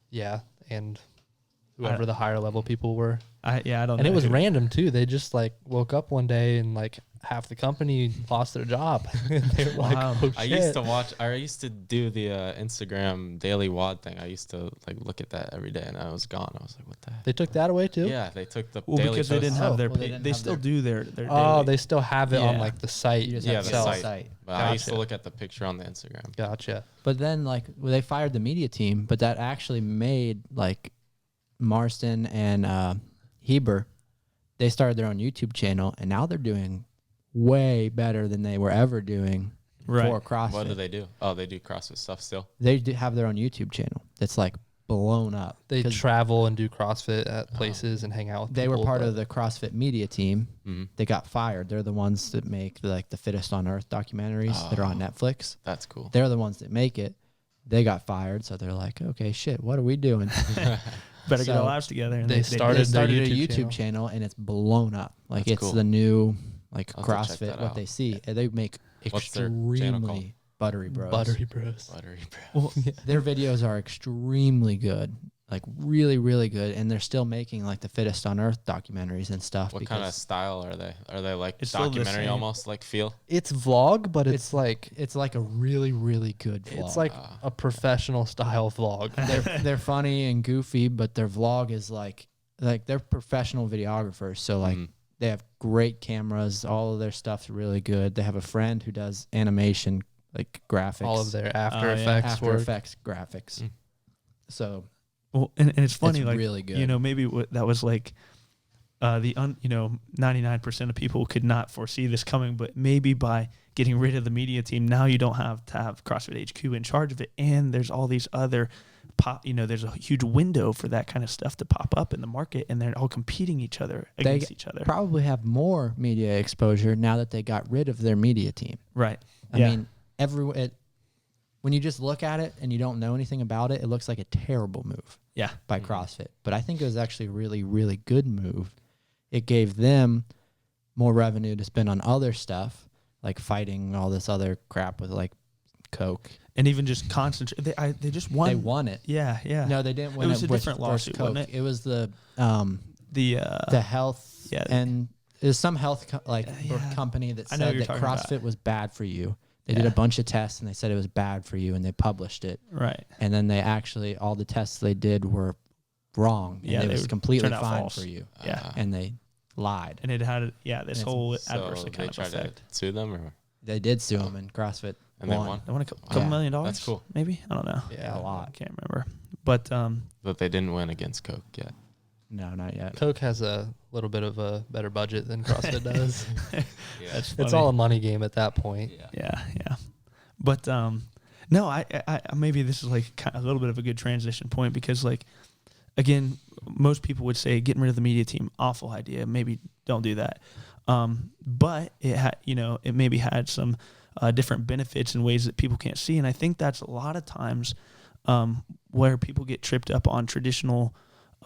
Yeah, and whoever the higher level people were. I don't know. And it was who- random too. They just like woke up one day and like half the company lost their job. They were like, Wow. oh, I used to do the Instagram daily WOD thing. I used to like look at that every day, and I was gone. I was like, what the heck? They took that away too? Yeah, they took the Well, daily because they didn't posts. have their well, they page. didn't They have still their- do their Oh, daily. they still have it on Yeah. like the site. You just Yeah, have the to sell site. site. But I used to Gotcha. look at the picture on the Instagram. Gotcha. But then, like, they fired the media team, but that actually made, like, Marston and Heber, they started their own YouTube channel, and now they're doing way better than they were ever doing Right. for CrossFit. What do they do? Oh, they do CrossFit stuff still. They do have their own YouTube channel that's, like, blown up. They 'Cause travel and do CrossFit at places and hang out with they were people, part but of the CrossFit media team. Mm-hmm. They got fired. They're the ones that make, like, the Fittest on Earth documentaries that are on Netflix. That's cool. They're the ones that make it. They got fired, so they're like, okay, shit, what are we doing? Better get our So, lives together. And they They started started their a YouTube YouTube channel, and it's blown up. Like, That's it's cool. the new, like, I'll have to check CrossFit, that what out. they see. And they make What's their channel called? extremely buttery bros. Buttery Bros. Buttery bro. Well, Their videos are extremely good. Like, really, really good. And they're still making, like, the Fittest on Earth documentaries and stuff. What kind of style are they? Are they like It's still the documentary same. almost like feel? It's vlog, but it's like It's like a really, really good vlog. it's like a professional style vlog. they're funny and goofy, but their vlog is like they're professional videographers. So, like, they have great cameras. All of their stuff's really good. They have a friend who does animation, like graphics, All of their After yeah. Effects After work. Effects graphics. So well, and it's funny, it's like, really good. you know, maybe that was like you know, 99% of people could not foresee this coming, but maybe by getting rid of the media team, now you don't have to have CrossFit HQ in charge of it, and there's all these other you know, there's a huge window for that kind of stuff to pop up in the market, and they're all competing each other against each other. probably have more media exposure now that they got rid of their media team. Right. I mean, when you just look at it and you don't know anything about it, it looks like a terrible move Yeah. by CrossFit. But I think it was actually a really, really good move. It gave them more revenue to spend on other stuff, like fighting all this other crap with, like, Coke. And even just concentrate. They just won. They won it. Yeah. Yeah. No, they didn't win It was a with different versus lawsuit, Coke. wasn't it? It was the The health yeah. and there's some health yeah. company that I know what said you're that talking about. CrossFit was bad for you. They did Yeah. a bunch of tests and they said it was bad for you, and they published it. right. And then they actually, all the tests they did were wrong. And Yeah, it they was would completely turn out fine false. for you. Yeah. And they lied. And it had this it's- whole So adversely they kind of tried effect. to sue them, or They did sue them, and CrossFit and they won. won, They won a couple Yeah. $1 million. That's cool. Maybe, I don't know. Yeah, a lot. I can't remember. But but they didn't win against Coke yet. No, not yet. Coke has a little bit of a better budget than CrossFit does. that's It's all a money game at that point. Yeah. But no, I maybe this is like a little bit of a good transition point, because, like, again, most people would say getting rid of the media team, awful idea. Maybe don't do that. But it had, you know, it maybe had some different benefits in ways that people can't see, and I think that's a lot of times where people get tripped up on traditional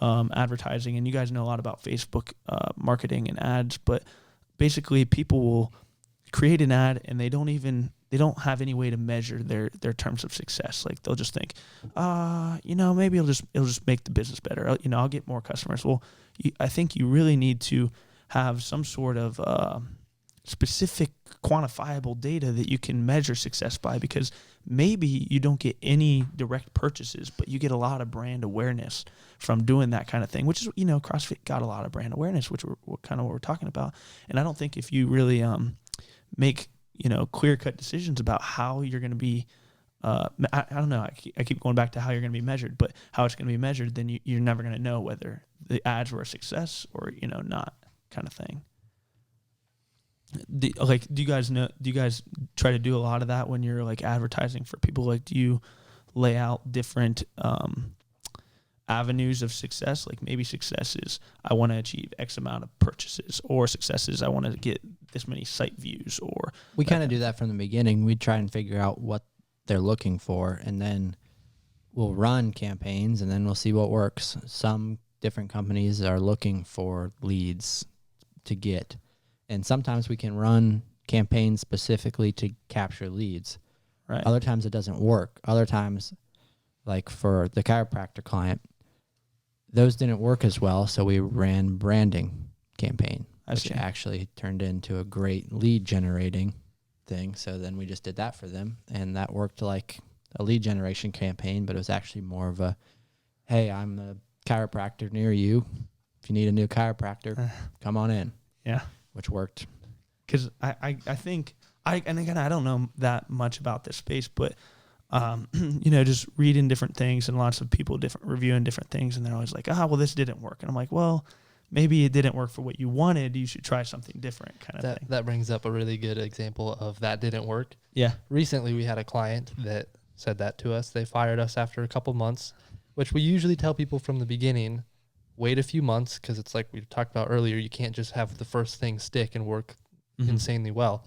advertising. And you guys know a lot about Facebook marketing and ads, but basically people will create an ad and they don't have any way to measure their terms of success. Like, they'll just think, you know, maybe it'll just make the business better. You know, I'll get more customers. Well, I think you really need to have some sort of specific quantifiable data that you can measure success by, because maybe you don't get any direct purchases, but you get a lot of brand awareness from doing that kind of thing, which is, you know, CrossFit got a lot of brand awareness, which we're kind of what we're talking about. And I don't think if you really make, you know, clear-cut decisions about how you're going to be, I don't know, I keep going back to how you're going to be measured, but how it's going to be measured, then you're never going to know whether the ads were a success or, you know, not, kind of thing. do you guys know? Do you guys try to do a lot of that when you're like advertising for people? Like, do you lay out different avenues of success? Like maybe success is I want to achieve X amount of purchases, or success is I want to get this many site views, or We kind of do that from the beginning. We try and figure out what they're looking for, and then we'll run campaigns, and then we'll see what works. Some different companies are looking for leads to get, and sometimes we can run campaigns specifically to capture leads. right. Other times it doesn't work. Other times, like for the chiropractor client, those didn't work as well, so we ran branding campaign, I which see. actually turned into a great lead generating thing. So then we just did that for them, and that worked like a lead generation campaign, but it was actually more of a, hey, I'm a chiropractor near you. If you need a new chiropractor, come on in, Yeah. which worked. Because I think and again, I don't know that much about this space, but just reading different things and lots of people reviewing different things, and they're always like, well, this didn't work, and I'm like, well, maybe it didn't work for what you wanted. You should try something different, kind of thing. That brings up a really good example of that didn't work. Yeah. Recently, we had a client that said that to us. They fired us after a couple months, which we usually tell people from the beginning, wait a few months, because it's like we talked about earlier, you can't just have the first thing stick and work insanely well.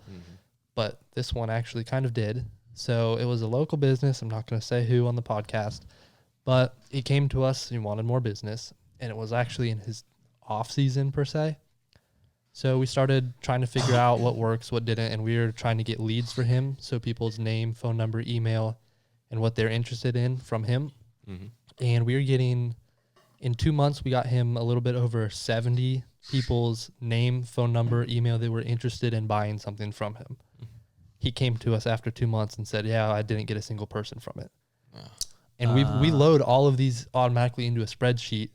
But this one actually kind of did. So it was a local business. I'm not going to say who on the podcast, but he came to us and he wanted more business, and it was actually in his off season per se. So we started trying to figure out what works, what didn't, and we were trying to get leads for him. So people's name, phone number, email, and what they're interested in from him. And we were getting, in 2 months, we got him a little bit over 70 people's name, phone number, email that were interested in buying something from him. He came to us after 2 months and said, yeah, I didn't get a single person from it. And we load all of these automatically into a spreadsheet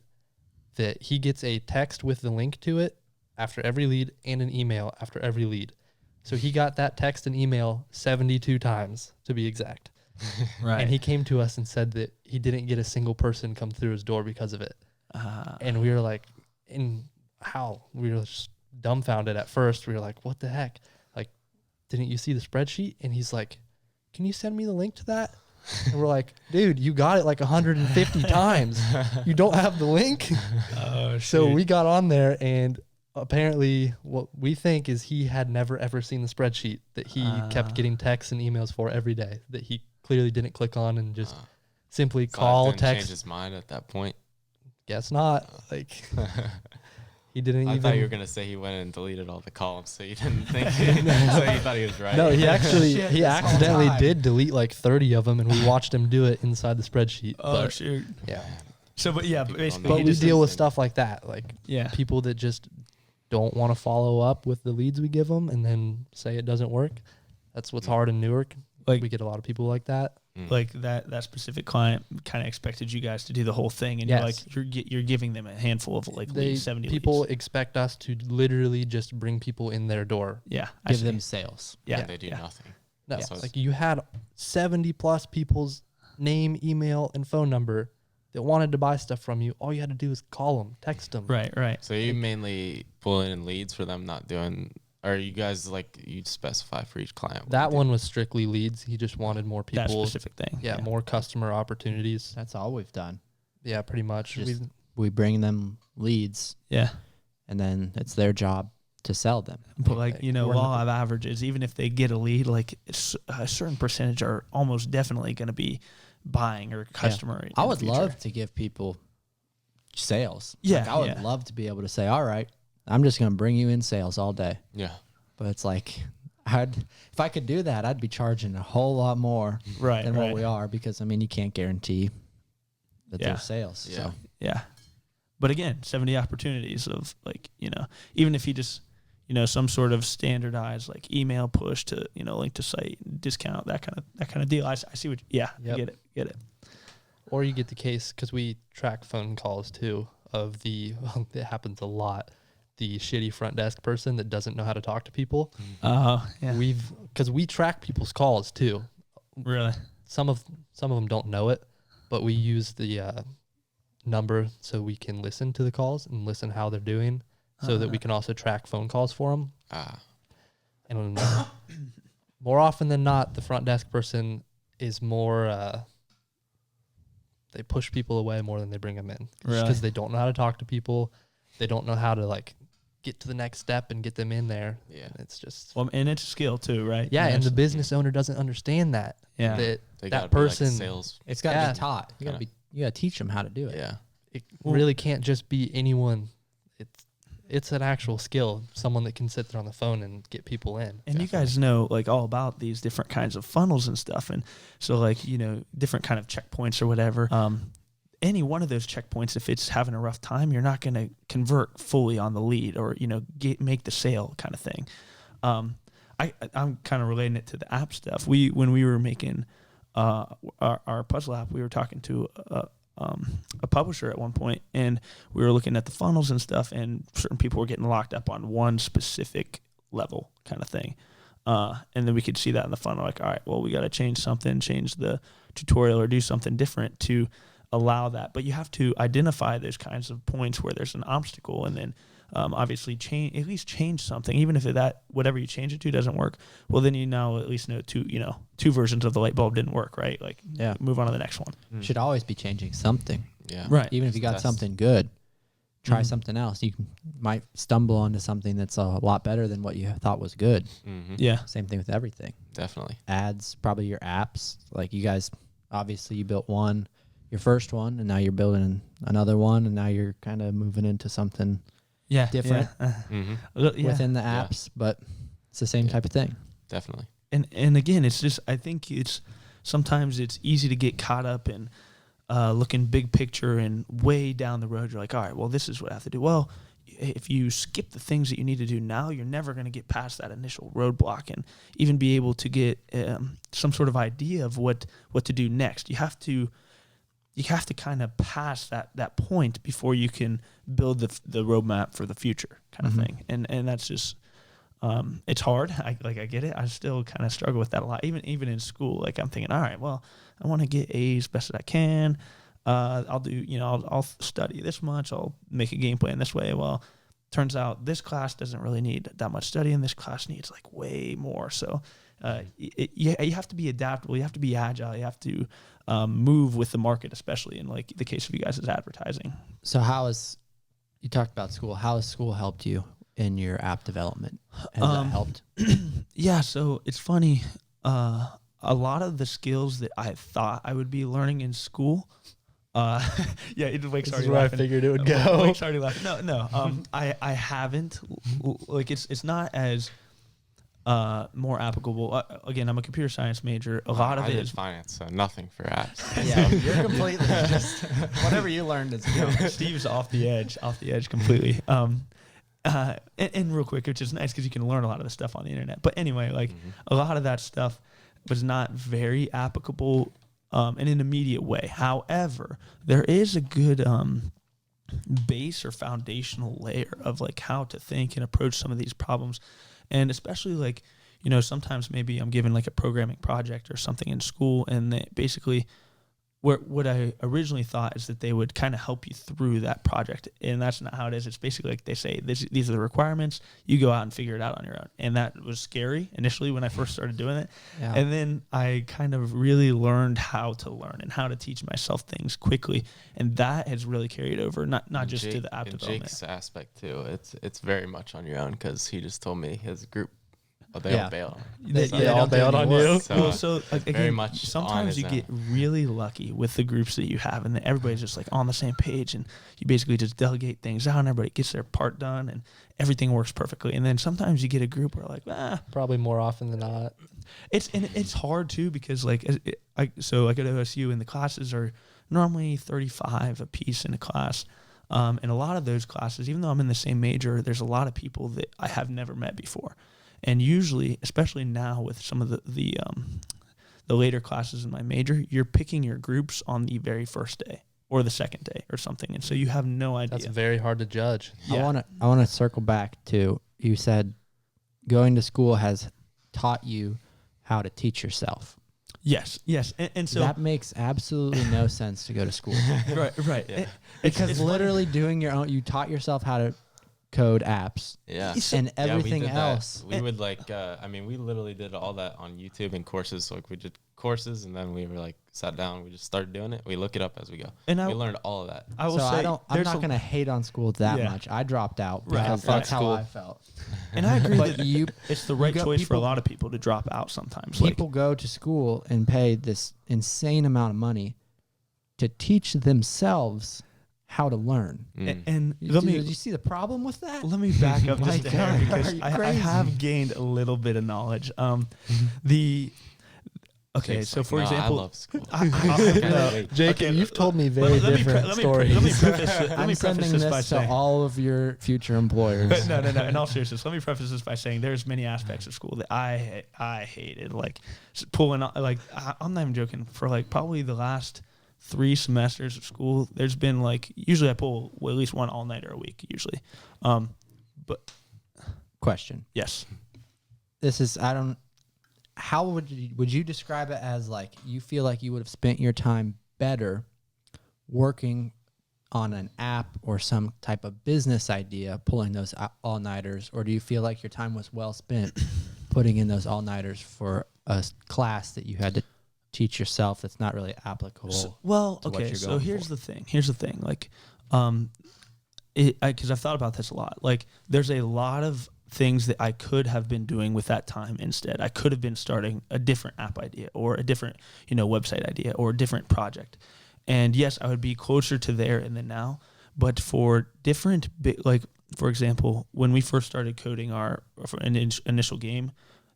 that he gets a text with the link to it after every lead and an email after every lead. So he got that text and email 72 times to be exact. Right. And he came to us and said that he didn't get a single person come through his door because of it. And we were like, how? We were just dumbfounded at first. We were like, what the heck? Like, didn't you see the spreadsheet? And he's like, can you send me the link to that? And we're like, dude, you got it like 150 times. You don't have the link? So we got on there, and apparently what we think is he had never, ever seen the spreadsheet that he kept getting texts and emails for every day that he clearly didn't click on and just simply So call, didn't text. change his mind at that point. Guess not. Like, he didn't I even. thought you were gonna say he went and deleted all the columns, so you didn't think. So you thought he was right. No, he actually Shit, he this whole accidentally time. did delete like 30 of them, and we watched him do it inside the spreadsheet. Oh, shoot. Yeah. So, but People don't basically, know. But he we just deal with stuff like that, like yeah. people that just don't want to follow up with the leads we give them and then say it doesn't work. That's what's hard in Newark. Like- we get a lot of people like that. Like that specific client kind of expected you guys to do the whole thing, and Yes. you're giving them a handful of like They leads, 70 people leads. expect us to literally just bring people in their door. Yeah, I Give see. them sales. Yeah, And they do yeah. nothing. No, That's what's- like you had 70 plus people's name, email, and phone number that wanted to buy stuff from you. All you had to do is call them, text them. Right, right. So you mainly pull in leads for them, not doing. Or you guys like you specify for each client? what That you do? one was strictly leads. He just wanted more That people. specific thing. Yeah, more customer opportunities. That's all we've done. Yeah, pretty much. Just- We bring them leads, Yeah. and then it's their job to sell them. But like, Like, you know, we're law not- of averages, even if they get a lead, like a certain percentage are almost definitely going to be buying or customer. in I the would future. love to give people sales. Yeah, Like, I would yeah. love to be able to say, all right, I'm just going to bring you in sales all day. Yeah. But it's like, if I could do that, I'd be charging a whole lot more Right, than right. what we are, because I mean, you can't guarantee that Yeah. there's sales. Yeah. So Yeah. But again, 70 opportunities of like, you know, even if you just, you know, some sort of standardized like email push to, you know, link to site, discount, that kind of deal. I see what, yeah, Yep. I get it. Or you get the case, because we track phone calls too, of the, it happens a lot, the shitty front desk person that doesn't know how to talk to people. Oh, yeah. Because we track people's calls too. Really? Some of them don't know it, but we use the number so we can listen to the calls and listen how they're doing, so that we can also track phone calls for them. And more often than not, the front desk person is more, they push people away more than they bring them in. Really? Because they don't know how to talk to people. They don't know how to like get to the next step and get them in there. Yeah. It's just, Well, and it's a skill too, right? yeah. And the it's- business owner doesn't understand that. Yeah. That They that gotta be like person, sales. It's got to Yeah. be taught. You got to teach them how to do it. Yeah. it really can't just be anyone. It's an actual skill. Someone that can sit there on the phone and get people in. And you guys know like all about these different kinds of funnels and stuff. And so like, different kind of checkpoints or whatever. Any one of those checkpoints, if it's having a rough time, you're not going to convert fully on the lead or, make the sale kind of thing. I'm kind of relating it to the app stuff. When we were making our puzzle app, we were talking to a publisher at one point, and we were looking at the funnels and stuff, and certain people were getting locked up on one specific level kind of thing. And then we could see that in the funnel, like, all right, well, we got to change something, change the tutorial or do something different to allow that. But you have to identify those kinds of points where there's an obstacle, and then obviously at least change something, even if that whatever you change it to doesn't work. Well, then you now at least know two versions of the light bulb didn't work, right? Like, Yeah. move on to the next one. Should always be changing something. Yeah. Right. Even if you got Test. something good, try Mhm. something else. You might stumble onto something that's a lot better than what you thought was good. Mm-hmm. Yeah. Same thing with everything. Definitely. Ads, probably your apps. Like you guys, obviously you built your first one, and now you're building another one, and now you're kind of moving into something Yeah. different. Yeah. Mm-hmm. within the Yeah. apps, but it's the same Yeah. type of thing. Definitely. And again, it's just, I think it's sometimes it's easy to get caught up in looking big picture and way down the road. You're like, all right, well, this is what I have to do. Well, if you skip the things that you need to do now, you're never going to get past that initial roadblock and even be able to get some sort of idea of what to do next. You have to kind of pass that point before you can build the roadmap for the future kind of Mhm. thing. And that's just, it's hard. I get it. I still kind of struggle with that a lot. Even in school, like I'm thinking, all right, well, I want to get A's best as I can. I'll do, I'll study this much. I'll make a game plan this way. Well, turns out this class doesn't really need that much study, and this class needs like way more. So, you have to be adaptable. You have to be agile. You have to move with the market, especially in like the case of you guys is advertising. So you talked about school. How has school helped you in your app development? Has that helped? Yeah, so it's funny. A lot of the skills that I thought I would be learning in school, yeah, Wake's This already is where I laughing. figured it would go. Wake's already laughing. No. I haven't. Like it's not as more applicable. Again, I'm a computer science major. A lot of I it did is finance, so nothing for apps. Yeah, you're completely just whatever you learned is good. Steve's off the edge completely. And real quick, which is nice because you can learn a lot of the stuff on the internet. But anyway, like a lot of that stuff was not very applicable in an immediate way. However, there is a good base or foundational layer of like how to think and approach some of these problems. And especially like, sometimes maybe I'm given like a programming project or something in school, and they basically what I originally thought is that they would kind of help you through that project, and that's not how it is. It's basically like they say, these are the requirements. You go out and figure it out on your own. And that was scary initially when I first started doing it. Yeah. And then I kind of really learned how to learn and how to teach myself things quickly, and that has really carried over, not just to the app development. Jake's aspect too. It's very much on your own because he just told me his group. Oh, they Yeah. all bail. They all bailed on you. So very again, much on sometimes his you get really lucky with the groups that you have, and everybody's just like on the same page, and you basically just delegate things out, and everybody gets their part done, and everything works perfectly. And then sometimes you get a group where like, Probably more often than not. it's hard too, because like I go to OSU, and the classes are normally 35 a piece in a class. And a lot of those classes, even though I'm in the same major, there's a lot of people that I have never met before. And usually, especially now with some of the later classes in my major, you're picking your groups on the very first day or the second day or something, and so you have no idea. That's very hard to judge. Yeah. I want to circle back to, you said going to school has taught you how to teach yourself. Yes, and so that makes absolutely no sense to go to school. right. Yeah. Because It's literally doing your own, you taught yourself how to code apps. Yeah. And everything we did else. That. We would like, we literally did all that on YouTube and courses. So like we did courses and then we were like sat down, we just started doing it. We look it up as we go. And we learned all of that. I will say, I'm not going to hate on school that much. I dropped out because that's how I felt. And I agree But that it's the right choice for a lot of people to drop out sometimes. People go to school and pay this insane amount of money to teach themselves how to learn. And did you see the problem with that? Let me back up just a hair because I crazy? have gained a little bit of knowledge. So for example, I love school. Jake, you've told me very different stories. Let me preface I'm sending this this by to saying, all of your future employers. no. In all seriousness, let me preface this by saying there's many aspects of school that I hated. Like pulling, like I'm not even joking. For like probably the last 3 semesters of school, there's been like usually I pull at least one all-nighter a week usually. But Question. yes, This is how would you describe it as like you feel like you would have spent your time better working on an app or some type of business idea, pulling those all-nighters, or do you feel like your time was well spent putting in those all-nighters for a class that you had to teach yourself that's not really applicable? So here's the thing. Like, because I've thought about this a lot. Like, there's a lot of things that I could have been doing with that time instead. I could have been starting a different app idea or a different, website idea or a different project. And yes, I would be closer to there and then now. But for different, like, for example, when we first started coding our initial game,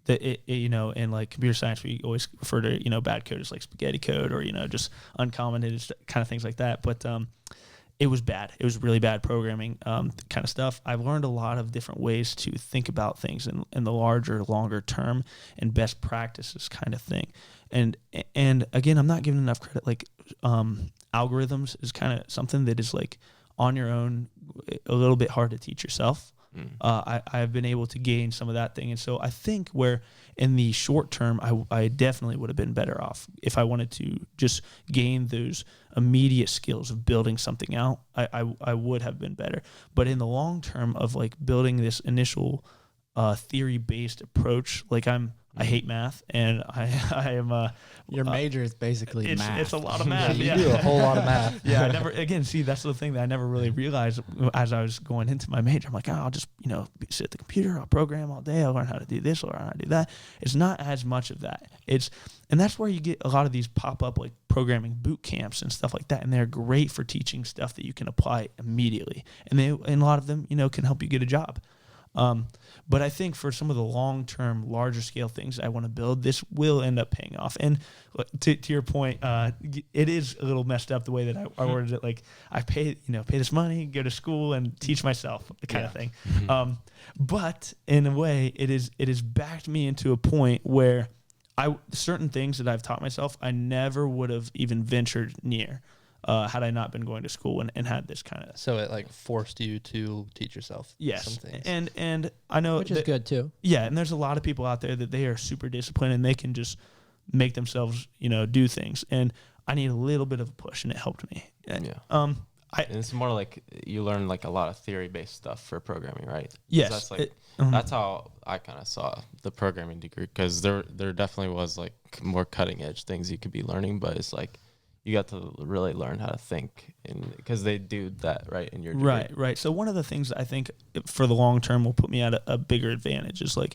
in like computer science, we always refer to, bad code as like spaghetti code or, just uncommented kind of things like that. But it was bad. It was really bad programming kind of stuff. I've learned a lot of different ways to think about things in the larger, longer term and best practices kind of thing. And again, I'm not giving enough credit. Like algorithms is kind of something that is like on your own, a little bit hard to teach yourself. I've been able to gain some of that thing. And so I think where in the short term, I definitely would have been better off if I wanted to just gain those immediate skills of building something out. I would have been better. But in the long term of like building this initial theory-based approach, like I hate math, and I am your major is basically math. It's a lot of math. You do a whole lot of math. Yeah, that's the thing that I never really realized as I was going into my major. I'm like, I'll just sit at the computer, I'll program all day, I'll learn how to do this, I'll learn how to do that. It's not as much of that. And that's where you get a lot of these pop up like programming boot camps and stuff like that, and they're great for teaching stuff that you can apply immediately, and a lot of them can help you get a job. But I think for some of the long-term, larger-scale things I want to build, this will end up paying off. And to your point, it is a little messed up the way that I worded it. Like I pay this money, go to school, and teach myself, the kind of thing. But in a way, it is backed me into a point where certain things that I've taught myself, I never would have even ventured near. Had I not been going to school and had this kind of... So it like forced you to teach yourself some things. And I know... Which is good too. Yeah, and there's a lot of people out there that they are super disciplined and they can just make themselves, do things. And I need a little bit of a push, and it helped me. And, and it's more like you learn like a lot of theory-based stuff for programming, right? Yes. That's how I kind of saw the programming degree, because there definitely was like more cutting-edge things you could be learning, but it's like... You got to really learn how to think, because they do that right in your degree. Right. So one of the things that I think for the long term will put me at a bigger advantage is like,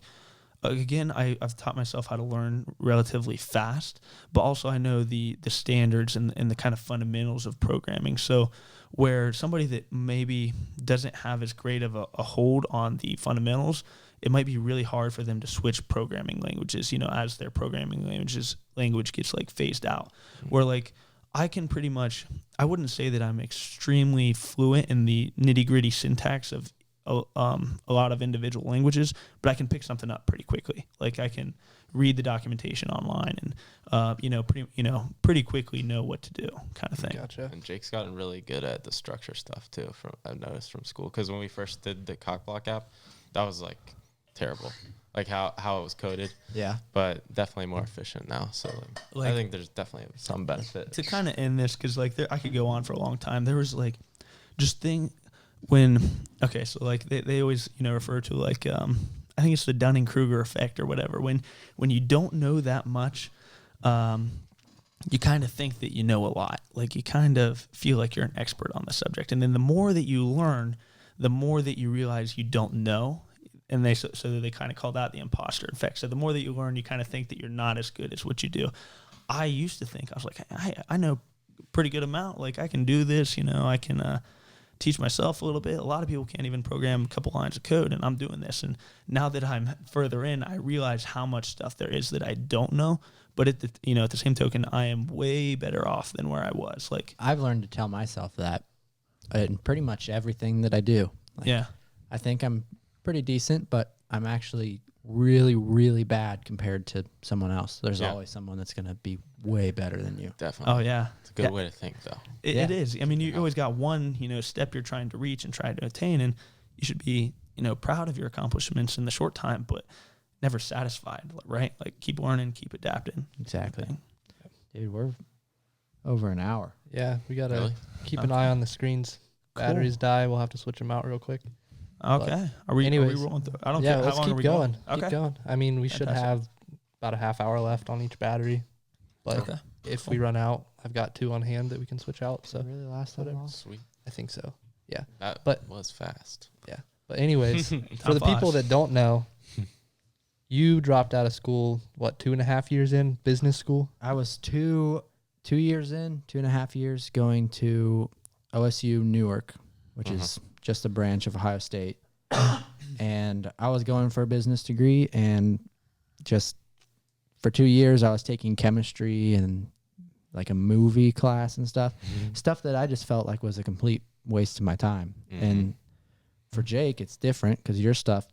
again, I've taught myself how to learn relatively fast, but also I know the standards and the kind of fundamentals of programming. So where somebody that maybe doesn't have as great of a hold on the fundamentals, it might be really hard for them to switch programming languages, as their programming language gets like phased out. Where like I can pretty much, I wouldn't say that I'm extremely fluent in the nitty-gritty syntax of a lot of individual languages, but I can pick something up pretty quickly. Like I can read the documentation online and pretty quickly know what to do, kind of thing. Gotcha. And Jake's gotten really good at the structure stuff too. I've noticed from school, because when we first did the Cockblock app, that was like terrible, like how it was coded. Yeah. But definitely more efficient now. So I think there's definitely some benefit. To kind of end this, because like I could go on for a long time. There was like just so like they always, refer to like, I think it's the Dunning-Kruger effect or whatever. When you don't know that much, you kind of think that you know a lot. Like you kind of feel like you're an expert on the subject. And then the more that you learn, the more that you realize you don't know. And so they kind of call that the imposter effect. So the more that you learn, you kind of think that you're not as good as what you do. I used to think, I was like, I know a pretty good amount. Like I can do this, I can teach myself a little bit. A lot of people can't even program a couple lines of code, and I'm doing this. And now that I'm further in, I realize how much stuff there is that I don't know. But at the same token, I am way better off than where I was. Like I've learned to tell myself that in pretty much everything that I do. Like, yeah. I think I'm pretty decent, but I'm actually really, really bad compared to someone else. There's always someone that's going to be way better than you. Definitely. Oh, yeah. It's a good way to think, though. It is. I mean, you always got one, step you're trying to reach and try to attain, and you should be, proud of your accomplishments in the short time, but never satisfied, right? Like, keep learning, keep adapting. Exactly. Dude, we're over an hour. Yeah, we got to Really? keep an eye on the screens. Batteries die. We'll have to switch them out real quick. Okay. Are we anyways, rolling through? I don't Yeah, care. How let's long keep are we going. Okay. Keep going. I mean, we should Fantastic. have about a half hour left on each battery. But Okay. if we run out, I've got 2 on hand that we can switch out. So Really last that long? Sweet. I think so. Yeah. That But- was fast. But anyways, for the Time people flies. that don't know, you dropped out of school, 2.5 years in business school? I was 2 years in, 2.5 years going to OSU Newark, which is just a branch of Ohio State. And I was going for a business degree, and just for 2 years I was taking chemistry and like a movie class and stuff that I just felt like was a complete waste of my time. And for Jake, it's different because your stuff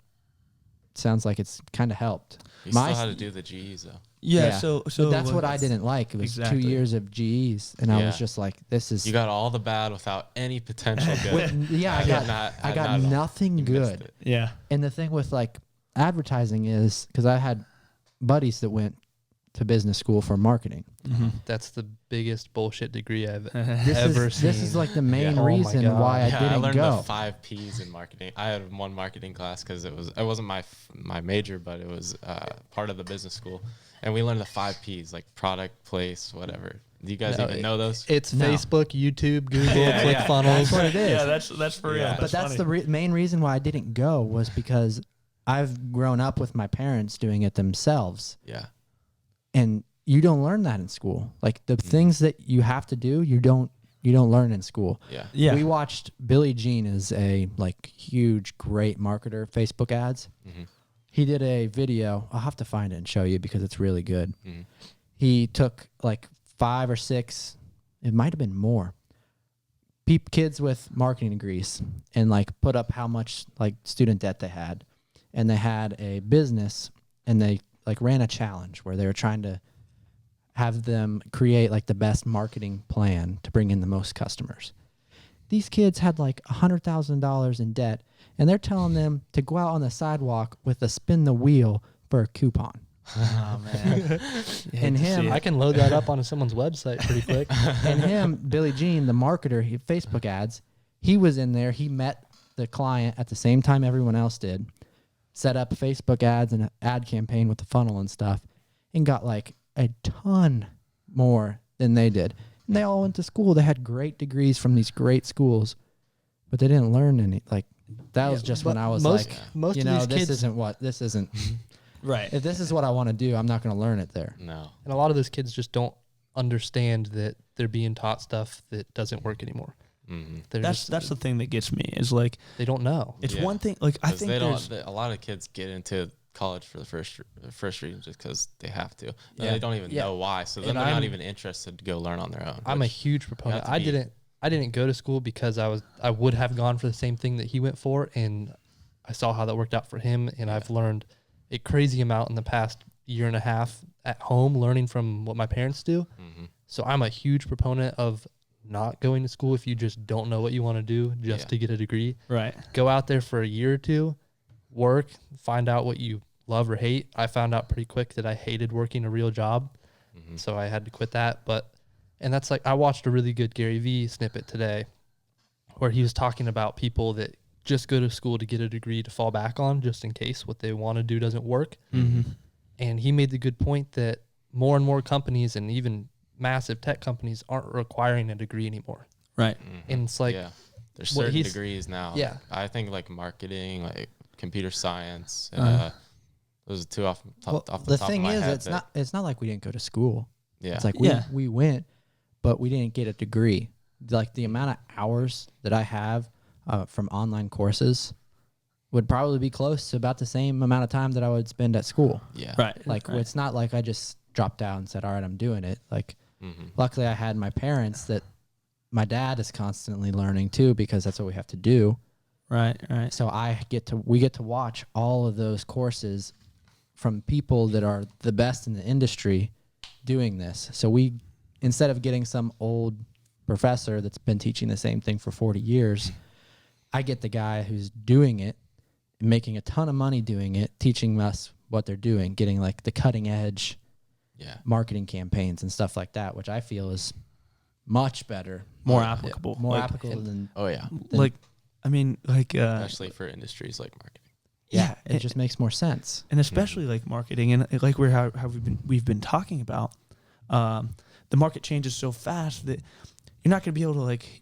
sounds like it's kind of helped. You still had to do the G's, though. Yeah. So But that's what I didn't like. It was Exactly. 2 years of G's, and I was Yeah. just like, "This is." You got all the bad without any potential good. Yeah, I got nothing You missed good. it. Yeah. And the thing with like advertising is because I had buddies that went to business school for marketing. That's the biggest bullshit degree I've This ever is seen. this is like the main Oh my reason God. why I Yeah, I didn't learned go. the 5 P's in marketing. I had one marketing class because it wasn't my major, but it was part of the business school, and we learned the 5 P's, like product, place, whatever. Do you guys No, even know those? It's No. Facebook, YouTube, Google, Yeah, yeah. ClickFunnels. That's what it is. Yeah, that's for real. Yeah. But that's the main reason why I didn't go was because I've grown up with my parents doing it themselves, Yeah. and you don't learn that in school. Like the things that you have to do, you don't learn in school. Yeah. Yeah. We watched Billie Jean is a like huge, great marketer, Facebook ads. Mhm. He did a video. I'll have to find it and show you because it's really good. Mhm. He took like 5 or 6, it might have been more, kids with marketing degrees and like put up how much like student debt they had. And they had a business and they like ran a challenge where they were trying to have them create like the best marketing plan to bring in the most customers. These kids had like $100,000 in debt, and they're telling them to go out on the sidewalk with a spin the wheel for a coupon. Oh man. And him, I can load that up on someone's website pretty quick. and him, Billie Jean, the marketer, Facebook ads, he was in there. He met the client at the same time everyone else did, set up Facebook ads and an ad campaign with the funnel and stuff, and got like a ton more than they did. And they all went to school. They had great degrees from these great schools, but they didn't learn any. Like that was just when but I was most- like, most you of know, these this kids- isn't. Right. If this is what I want to do, I'm not going to learn it there. No. And a lot of those kids just don't understand that they're being taught stuff that doesn't work anymore. Mm-hmm. They're That's the thing that gets me is like they don't know. it's Yeah. one thing like I think they there's don't. A lot of kids get into college for the first reason just because they have to. And Yeah. they don't even Yeah. know why. So then And they're not I'm- even interested to go learn on their own. I'm a which huge proponent. to I be- didn't go to school because I would have gone for the same thing that he went for, and I saw how that worked out for him, and I've learned a crazy amount in the past year and a half at home learning from what my parents do. Mhm. So I'm a huge proponent of not going to school if you just don't know what you want to do just Yeah. to get a degree. right. Go out there for a year or two, work, find out what you love or hate. I found out pretty quick that I hated working a real job, Mhm. so I had to quit that. And that's like I watched a really good Gary Vee snippet today where he was talking about people that just go to school to get a degree to fall back on just in case what they want to do doesn't work. Mm-hmm. And he made the good point that more and more companies and even massive tech companies aren't requiring a degree anymore. Right. And it's like, yeah, there's what certain he's- degrees now. yeah. Like, I think like marketing, like computer science. Uh-huh. Those are two off Well, the top the of thing my is, head. it's not like we didn't go to school. Yeah. It's like Yeah. we went, but we didn't get a degree. Like the amount of hours that I have from online courses would probably be close to about the same amount of time that I would spend at school. yeah. Right. Like right. it's not like I just dropped out and said, "All right, I'm doing it." Like Mm-hmm. luckily, I had my parents that my dad is constantly learning too because that's what we have to do. Right. Right. So we get to watch all of those courses from people that are the best in the industry doing this. So we, instead of getting some old professor that's been teaching the same thing for 40 years, I get the guy who's doing it, making a ton of money doing it, teaching us what they're doing, getting like the cutting edge Yeah. marketing campaigns and stuff like that, which I feel is much better, More Yeah. applicable. more like, applicable than, Oh yeah. Like, I mean, like, Especially for industries like marketing. yeah, it and- just makes more sense. and especially like marketing and like how we've been talking about, the market changes so fast that you're not going to be able to like,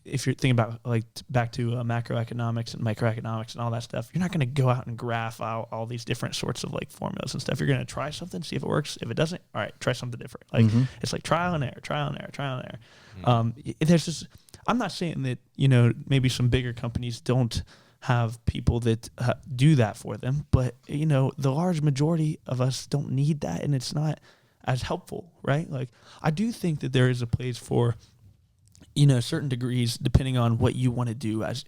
if you're thinking about like back to macroeconomics and microeconomics and all that stuff, you're not going to go out and graph out all these different sorts of like formulas and stuff. You're going to try something, see if it works. If it doesn't, all right, try something different. Like it's like trial and error, trial and error, trial and error. There's just, I'm not saying that, maybe some bigger companies don't have people that do that for them, but the large majority of us don't need that, and it's not as helpful, right? Like I do think that there is a place for certain degrees depending on what you want to do, as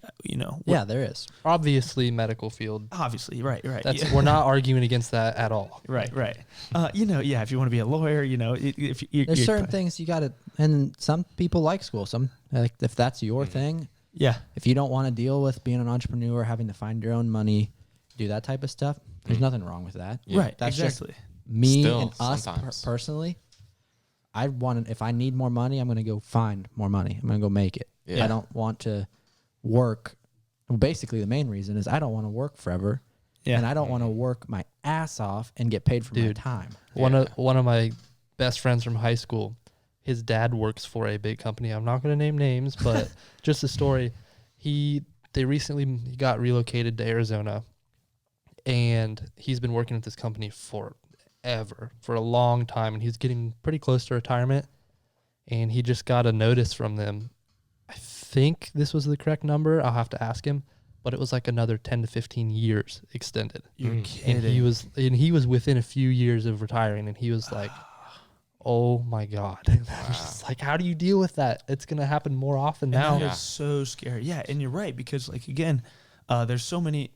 Yeah, there is. Obviously, medical field. obviously, right, That's yeah. We're not arguing against that at all. right. Yeah, if you want to be a lawyer, if you're There's certain things you got to, and some people like school. Some, like, if that's your thing, yeah, if you don't want to deal with being an entrepreneur, having to find your own money, do that type of stuff, there's nothing wrong with that. Yeah. right, That's just- exactly. Me Still, and us sometimes. personally, if I need more money, I'm going to go find more money. I'm going to go make it. Yeah. I don't want to work. Well, basically, the main reason is I don't want to work forever. Yeah. And I don't want to work my ass off and get paid for my Dude. time. One Yeah. of my best friends from high school, his dad works for a big company. I'm not going to name names, but just a story. They recently got relocated to Arizona, and he's been working at this company for a long time, and he's getting pretty close to retirement. And he just got a notice from them. I think this was the correct number. I'll have to ask him, but it was like another 10 to 15 years extended. You're Mm. And kidding. he was within a few years of retiring, and he was like, "Oh my God!" I was just like, how do you deal with that? It's gonna happen more often And now. that Yeah. is so scary. Yeah, and you're right, because like again, there's so many.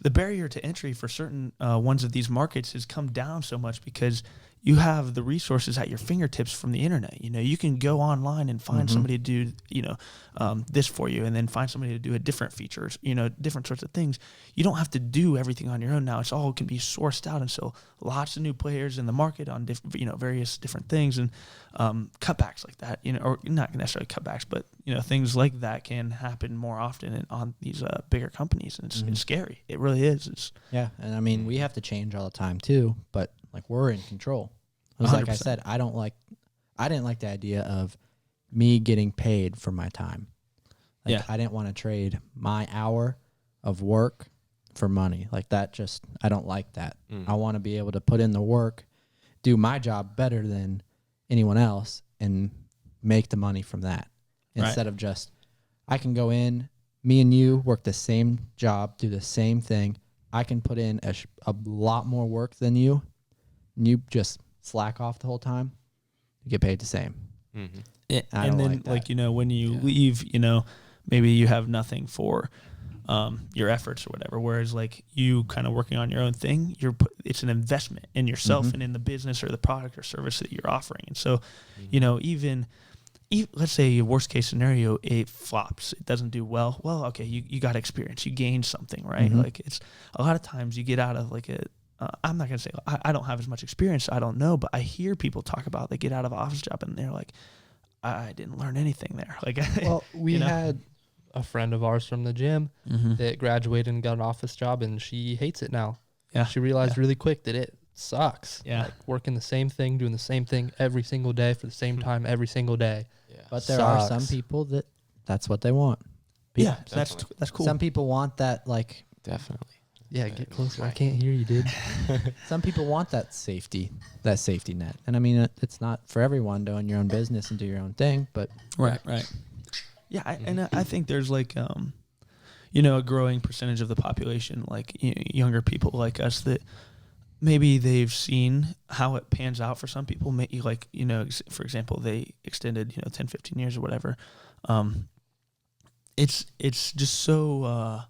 The barrier to entry for certain ones of these markets has come down so much because you have the resources at your fingertips from the internet. You can go online and find somebody to do this for you, and then find somebody to do a different features, different sorts of things. You don't have to do everything on your own now. It's all can be sourced out, and so lots of new players in the market on various different things, and cutbacks like that, or not necessarily cutbacks, but things like that can happen more often on these bigger companies, and it's scary. It really is. Yeah. And I mean, we have to change all the time too, but like we're in control. It was like I 100%. said, I didn't like the idea of me getting paid for my time. Like, Yeah. I didn't want to trade my hour of work for money. Like that I don't like that. I want to be able to put in the work, do my job better than anyone else, and make the money from that. Right. Instead of just, I can go in, me and you work the same job, do the same thing. I can put in a lot more work than you, and you just slack off the whole time. You get paid the same. Mm-hmm. I And don't then like that. when you leave, maybe you have nothing for your efforts or whatever. Whereas like you kind of working on your own thing, it's an investment in yourself and in the business or the product or service that you're offering. And so, even let's say worst case scenario, it flops, it doesn't do well. Well, okay, you got experience, you gained something, right? Like it's a lot of times you get out of like I'm not going to say I don't have as much experience, I don't know, but I hear people talk about they get out of an office job and they're like, I didn't learn anything there. Like, Well, we you know? had a friend of ours from the gym that graduated and got an office job, and she hates it now. Yeah. She realized really quick that it sucks. Yeah. Like working the same thing, doing the same thing every single day for the same time every single day. Yeah. But there are some Sucks. people that's what they want. Yeah, Definitely. that's cool. Some people want that, like, Definitely. Yeah, get closer. I Right. can't hear you, dude. some people want that safety net. And I mean, it's not for everyone doing your own business and do your own thing, but Right. Yeah, and I think there's like, a growing percentage of the population, like younger people like us, that maybe they've seen how it pans out for some people. Maybe like, for example, they extended, 10, 15 years or whatever. It's just so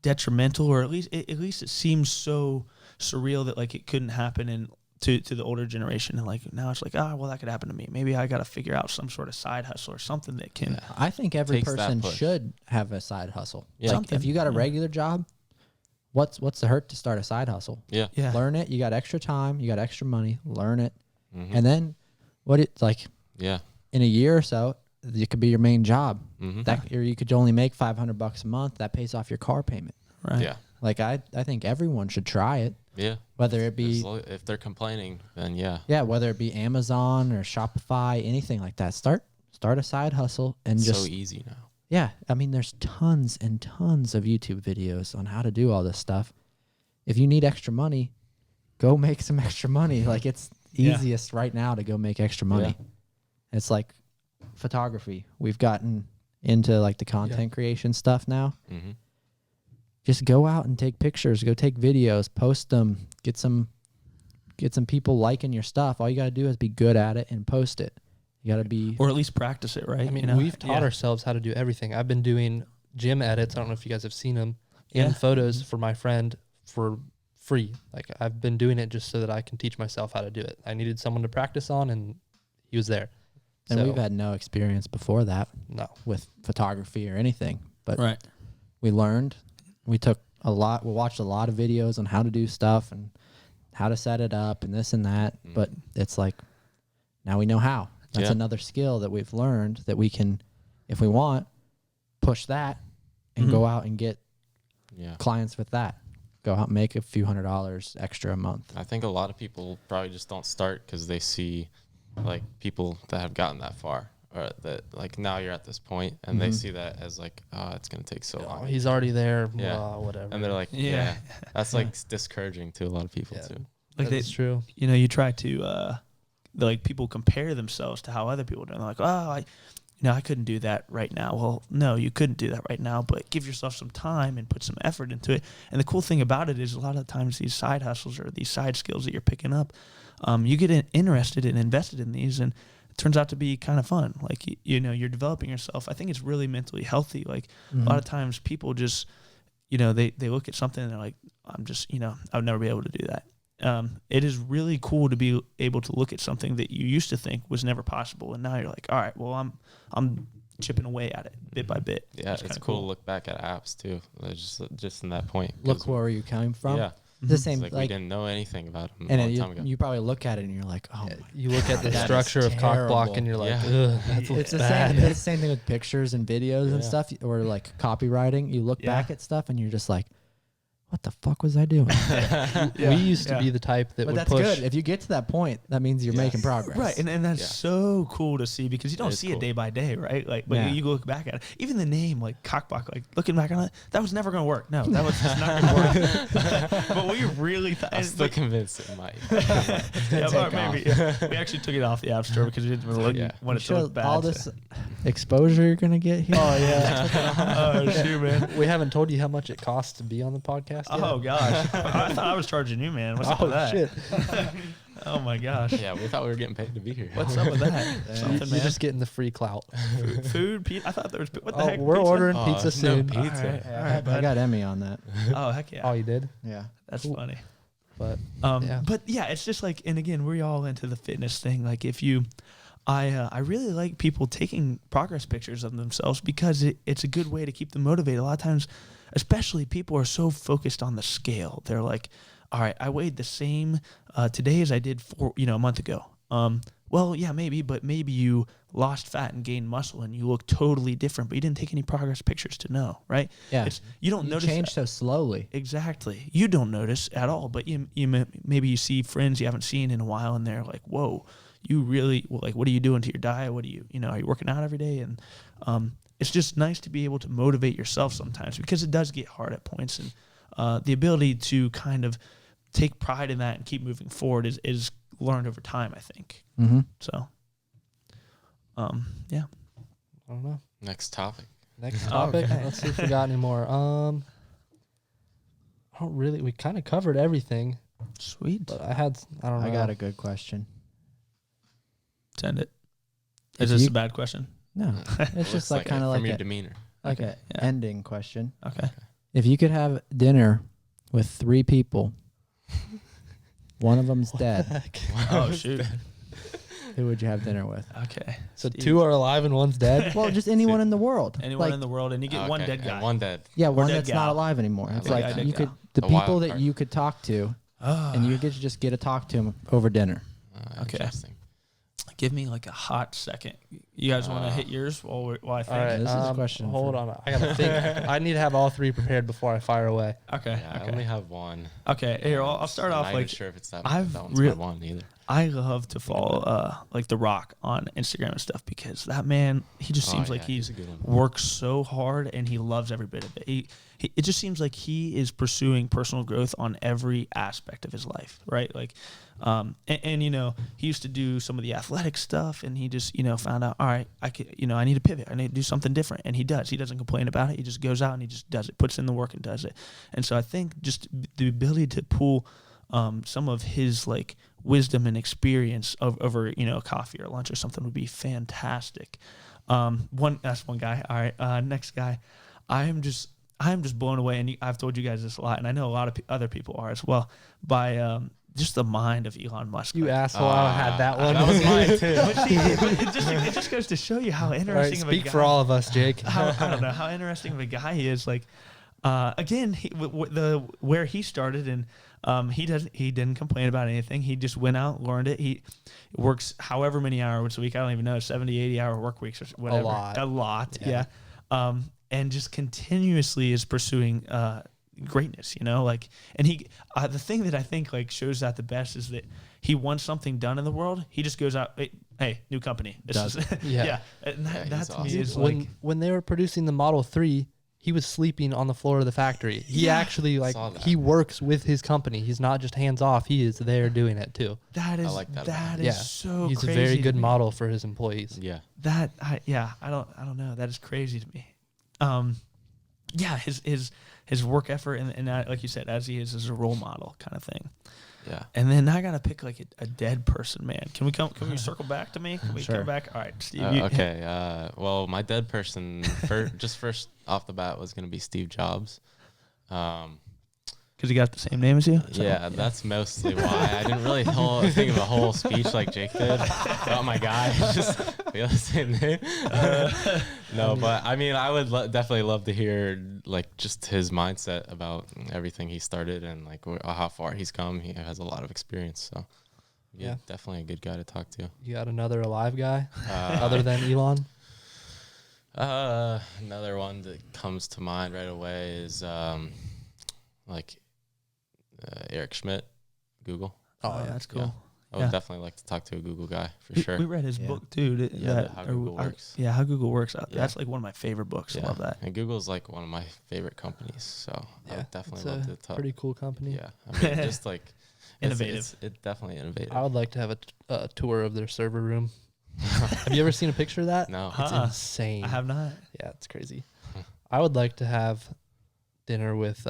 detrimental, or at least it seems so surreal that like it couldn't happen to the older generation, and like now it's like, well, that could happen to me. Maybe I got to figure out some sort of side hustle or something that can. Yeah. I think every Takes that person push. should have a side hustle. Yeah. Like, Something, if you got a yeah. regular job, what's the hurt to start a side hustle? Yeah. Yeah. Learn it. You got extra time. You got extra money. Learn it. Mhm. And then Yeah. in a year or so, it could be your main job. Mhm. That, or you could only make $500 a month. That pays off your car payment. Right. Yeah. Like, I think everyone should try it, Yeah. whether it be If they're complaining, then yeah. whether it be Amazon or Shopify, anything like that. Start a side hustle and It's just so easy now. yeah. I mean, there's tons and tons of YouTube videos on how to do all this stuff. If you need extra money, go make some extra money. Like, it's Yeah. easiest right now to go make extra money. It's like photography. We've gotten into like the content creation stuff now. Mm-hmm. Just go out and take pictures, go take videos, post them, get some people liking your stuff. All you got to do is be good at it and post it. You got to be Or at least practice it, right? I mean, we've taught ourselves how to do everything. I've been doing gym edits. I don't know if you guys have seen them in photos for my friend for free. Like, I've been doing it just so that I can teach myself how to do it. I needed someone to practice on, and he was there. and So, we've had no experience before that no. with photography or anything, but Right. we learned. We watched a lot of videos on how to do stuff and how to set it up and this and that. But it's like, now we know how. That's Yeah. another skill that we've learned that we can, if we want, push that and go out and get Yeah. clients with that. Go out and make a few $100s extra a month. I think a lot of people probably just don't start because they see like people that have gotten that far, or that like now you're at this point, and they see that as like, it's gonna take so Oh, long. he's already there. Yeah. Whatever. And they're like, Yeah. that's like discouraging to a lot of people Yeah. too. Like That's true. you try to, like people compare themselves to how other people do. And they're like, I couldn't do that right now. Well, no, you couldn't do that right now, but give yourself some time and put some effort into it. And the cool thing about it is a lot of times these side hustles or these side skills that you're picking up, you get interested and invested in these, and it turns out to be kind of fun. Like, you're developing yourself. I think it's really mentally healthy. Like a lot of times people just, they look at something and they're like, I'm just, I would never be able to do that. It is really cool to be able to look at something that you used to think was never possible, and now you're like, all right, well, I'm chipping away at it bit by bit. Yeah, it's kinda cool to look back at apps too. Just in that point. Look 'cause where you came from. Yeah. The It's same, like, we like, didn't know anything about them a and long time ago. you probably look at it and you're like, oh my. You look at the That is structure of cock block, and you're like, Yeah. ugh, that looks It's the bad. same. It's the same thing with pictures and videos and Yeah. stuff, or like copywriting. You look Yeah. back at stuff and you're just like, "What the fuck was I doing?" We used to be the type that But would that's push. good. If you get to that point, that means you're Yeah. making progress. Right, and that's Yeah. so cool to see, because you don't It is see cool. it day by day, right? Like, but Yeah. you look back at it. Even the name, like Cockblock, like looking back on it, that was never going to work. No, that was just not going to work. But we really thought. I'm still convinced it might. Maybe we actually took it off the App Store because we didn't want Yeah. it to Show look bad. all this exposure you're gonna get here. Oh yeah. Oh shoot, man! We haven't told you how much it costs to be on the podcast yet. Oh gosh, I thought I was charging you, man. What's up with Oh that? shit. Oh my gosh, Yeah, we thought we were getting paid to be here. what's up with that? Something, You're man. just getting the free clout. Food, pizza. I thought there was. What the Oh, heck? we're pizza? ordering Oh, pizza no soon. pizza. All right, I bud. got Emmy on that. Oh heck yeah, Oh, you did? Yeah. that's Cool. funny. But yeah. But yeah, it's just like, and again, we're all into the fitness thing. Like I really like people taking progress pictures of themselves, because it's a good way to keep them motivated. A lot of times, especially, people are so focused on the scale. They're like, all right, I weighed the same today as I did a month ago. Well, yeah, maybe, but maybe you lost fat and gained muscle and you look totally different, but you didn't take any progress pictures to know, right? Yeah. You don't You notice change so slowly. Exactly. You don't notice at all, but maybe you see friends you haven't seen in a while, and they're like, "Whoa, you really like? What are you doing to your diet? What do you are you working out every day?" And it's just nice to be able to motivate yourself sometimes, because it does get hard at points, and the ability to kind of take pride in that and keep moving forward is learned over time, I think. Mm-hmm. So, yeah. I don't know. Next topic. Next topic. Okay. Let's see if we got any more. I don't really. We kind of covered everything, Sweet. but I don't know. I got a good question. Send it. If Is this you- a bad question? No, it's Looks just like kind of from like your a, demeanor. like Okay, a yeah. ending question. Okay. If you could have dinner with 3 people, one of them's dead, Oh, shoot. who would you have dinner with? Okay. So Steve. 2 are alive and one's dead. Well, just anyone in the world. Anyone Like, in the world, and you get one Okay, dead guy. and one dead. yeah, one dead that's gal. not alive anymore. It's like like that. you could The the wild people that card. you could talk to, Ah. and you get to just get to talk to them over dinner. Okay. Interesting. Give me like a hot second. You guys want to hit yours while I think? All right. This is a question Hold for- on. I gotta think. I need to have all 3 prepared before I fire away. Okay. Yeah, I okay. only have one. Okay. Here, I'll start I'm off not even like sure if it's that. I've that one's real- my one either. I love to follow like The Rock on Instagram and stuff, because that man, he just Oh, seems like yeah, he's a good one. works so hard and he loves every bit of it. It just seems like he is pursuing personal growth on every aspect of his life, right? Like, and he used to do some of the athletic stuff, and he just found out, all right, I need to pivot, I need to do something different, and he does. He doesn't complain about it. He just goes out and he just does it, puts in the work and does it. And so I think just the ability to pull some of his like wisdom and experience over coffee or lunch or something would be fantastic. That's one guy. All right, next guy. I am just blown away, and I've told you guys this a lot, and I know a lot of other people are as well, by just the mind of Elon Musk. You Like, asshole! I had that one. That was mine too. but see, it just goes to show you how All right, interesting of a speak guy. for all of us, Jake. I don't know how interesting of a guy he is. Like, again, where he started, and he didn't complain about anything. He just went out, learned it. He works however many hours a week. I don't even know, 70, 80 hour work weeks or whatever. A lot. Yeah. And just continuously is pursuing greatness, and he the thing that I think like shows that the best is that he wants something done in the world. He just goes out, hey, new company. Does it. Yeah. Yeah. And that he's to me awesome. is like, when they were producing the Model 3, he was sleeping on the floor of the factory. He actually Saw that. he works with his company. He's not just hands off. He is there doing it too. that is like that that Yeah. is so He's crazy a very to good me. model for his employees. Yeah. I don't know. That is crazy to me. His work effort and like you said, as he is a role model kind of thing. Yeah. And then I gotta pick like a dead person, man. Can we circle back to me? Can we Sure. come back? All right, Steve. Okay. Well, my dead person first off the bat was gonna be Steve Jobs. Because he got the same name as you. So, Yeah, that's mostly why. I didn't really think of a whole speech like Jake did about my guy. Just feel the same name. No, but I mean, I would definitely love to hear like just his mindset about everything he started and like how far he's come. He has a lot of experience, so yeah, definitely a good guy to talk to. You got another alive guy other than Elon? Another one that comes to mind right away is like Eric Schmidt, Google. Oh, that's cool. I would definitely like to talk to a Google guy for sure. We read his Yeah. book too. How Google works. Yeah, how Google works. Yeah. That's like one of my favorite books. I love that. And Google's like one of my favorite companies, so I would definitely love to talk. Pretty cool company. Yeah, I mean, just like Innovative. It's definitely innovative. I would like to have a tour of their server room. Have you ever seen a picture of that? No. It's Huh. insane. I have not. Yeah, it's crazy. I would like to have dinner with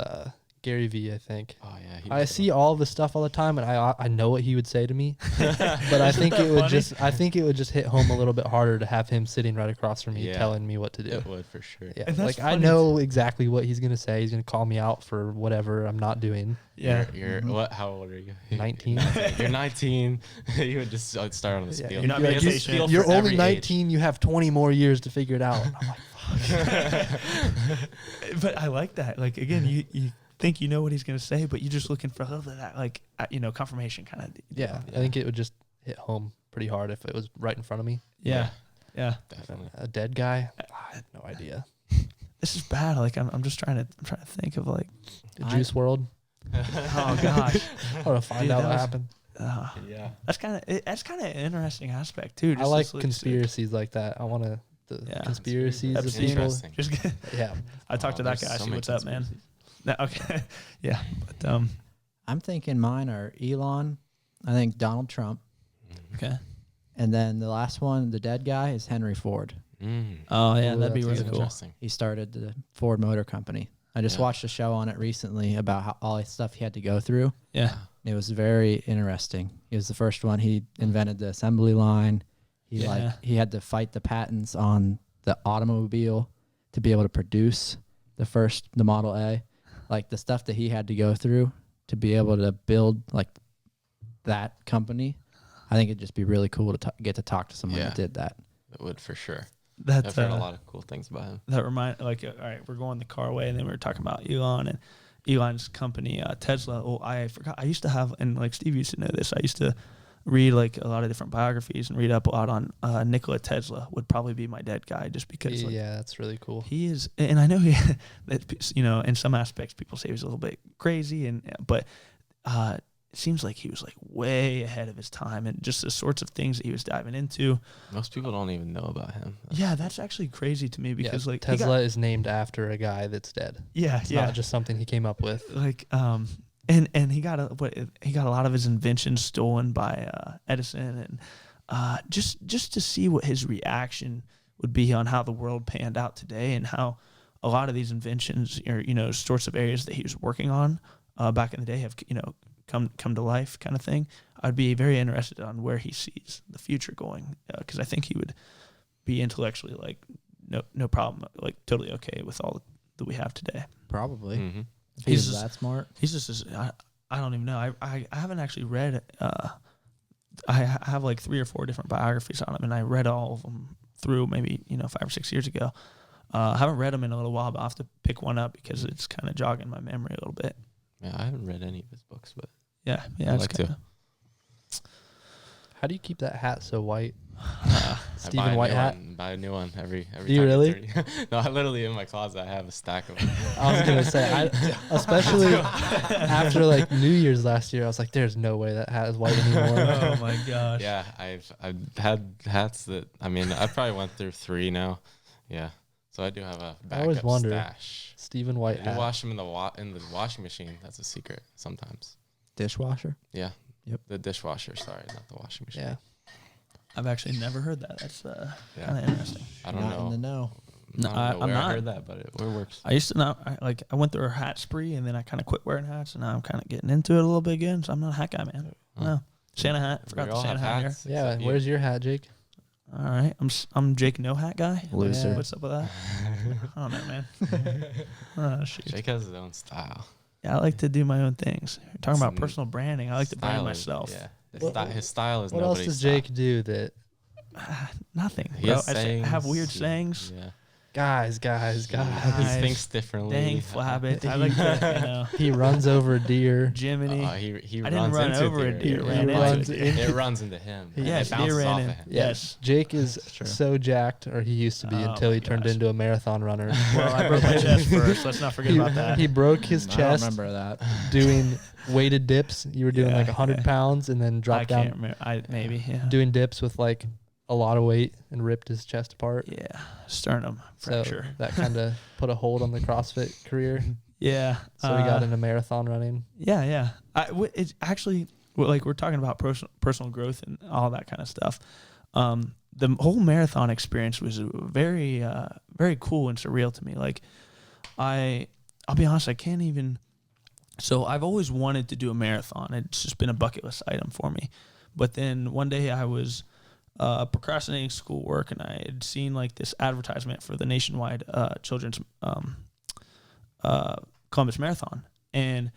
Gary Vee, I think. Oh yeah. I see all the stuff all the time, and I know what he would say to me, but I think it would just hit home a little bit harder to have him sitting right across from me Yeah. telling me what to do. It would for sure. Yeah, And that's like I funny know exactly what he's gonna say. He's gonna call me out for whatever I'm not doing. Yeah. You're what? How old are you? 19. You're 19. You would just start on the spiel. You're not You're being like, patient. You're for only every 19. You have 20 more years to figure it out. I'm like, But I like that. Like again, you think you know what he's gonna say, but you're just looking for a little bit of that, like confirmation kind of. yeah, I think it would just hit home pretty hard if it was right in front of me. Yeah. Definitely. A dead guy, I had no idea. This is bad. Like I'm just trying to think of like, The Juice World. oh gosh, I want to find Dude, out that what was- happened. Yeah. that's kind of an interesting aspect too. I like this, conspiracies like that. I want to the Yeah. conspiracies of Epstein. people. Interesting. Just Yeah, I talked to that There's guy. so See many what's up, man. conspiracies. No, okay, yeah, but I'm thinking mine are Elon. I think Donald Trump. okay. And then the last one, the dead guy, is Henry Ford. Oh yeah, Ooh, that'd be that's really good. cool. Interesting. He started the Ford Motor Company. I just Yeah. watched a show on it recently about how all the stuff he had to go through. Yeah, It was very interesting. He was the first one. He invented the assembly line. Yeah. He had to fight the patents on the automobile to be able to produce the Model A. Like the stuff that he had to go through to be able to build like that company. I think it'd just be really cool to get to talk to someone Yeah. that did that. That would for sure. that's I've heard a lot of cool things about him. that remind like all right, we're going the car way, and then we were talking about Elon and Elon's company, Tesla. Oh, I forgot. I used to have, and like Steve used to know this. I used to read like a lot of different biographies and read up a lot on Nikola Tesla. Would probably be my dead guy, just because like, yeah, that's really cool. he is, and I know that in some aspects people say he's a little bit crazy, but it seems like he was like way ahead of his time, and just the sorts of things that he was diving into. Most people don't even know about him. Yeah, that's actually crazy to me because yeah, like Tesla is named after a guy that's dead. it's Not just something he came up with. like and he got a lot of his inventions stolen by Edison, and just to see what his reaction would be on how the world panned out today, and how a lot of these inventions or sorts of areas that he was working on back in the day have come to life, kind of thing. I'd be very interested on where he sees the future going, because I think he would be intellectually like no problem, like totally okay with all that we have today. Probably. Mm-hmm. If he was He's just- that smart. He's just I don't even know. I haven't actually read. I have like 3 or 4 different biographies on him, and I read all of them through maybe 5 or 6 years ago. I haven't read them in a little while, but I will have to pick one up because it's kind of jogging my memory a little bit. Yeah, I haven't read any of his books, but Yeah, I'd it's like to. kinda, How do you keep that hat so white? I Stephen White hat. Buy a new one every Do you time really? it's dirty. No, I literally in my closet I have a stack of them. I was gonna say, especially after like New Year's last year, I was like, "There's no way that hat is white anymore." oh my gosh. Yeah, I've had hats that I probably went through 3 now. Yeah, so I do have a I always backup wonder. stash. Stephen White You hat. wash them in the washing machine. That's a secret sometimes. Dishwasher. Yeah. Yep. The dishwasher. Sorry, not the washing machine. Yeah. I've actually never heard that. That's kind Yeah. of interesting. I don't Not in the know. know. No, I don't know I'm where not. I heard that, but it works. I used to not I went through a hat spree, and then I kind of quit wearing hats, and now I'm kind of getting into it a little bit again. So I'm not a hat guy, man. Huh. No, Santa hat. We Forgot the all Santa have hat here. hats, Yeah. except you. Where's your hat, Jake? All right, I'm Jake No Hat guy. Loser. What's up with that? I don't know, man. Oh shoot. Jake has his own style. Yeah, I like to do my own things. You're talking about It's personal branding. I like to brand Style is- myself. Yeah. What- His style is What else nobody's does style. Jake do that? Nothing. He Bro. has I have weird sayings. sayings. Yeah. Guys. He Guys. thinks differently. Dang flabbit. I like to, He runs over a deer. Jiminy. He I runs didn't run into over a deer. deer. He Ran runs into a deer. It runs into him. Yes, It bounces deer ran off in. of him. Yes. Jake is true. so jacked, or he used to be Oh until he my turned gosh. into a marathon runner. Well, I broke my chest first. Let's not forget about that. He broke his I don't chest remember that. doing weighted dips. You were doing Yeah, like 100 yeah. pounds and then I dropped can't down remember. Maybe. Yeah. doing dips with like a lot of weight and ripped his chest apart. Yeah. Sternum So fracture. that kind of put a hold on the CrossFit career. Yeah. So he got into marathon running. Yeah, yeah. It's actually like we're talking about personal growth and all that kind of stuff. The whole marathon experience was very, very cool and surreal to me. Like, I'll be honest, I can't even. So I've always wanted to do a marathon. It's just been a bucket list item for me. But then one day I was procrastinating schoolwork, and I had seen like this advertisement for the nationwide children's Columbus Marathon, and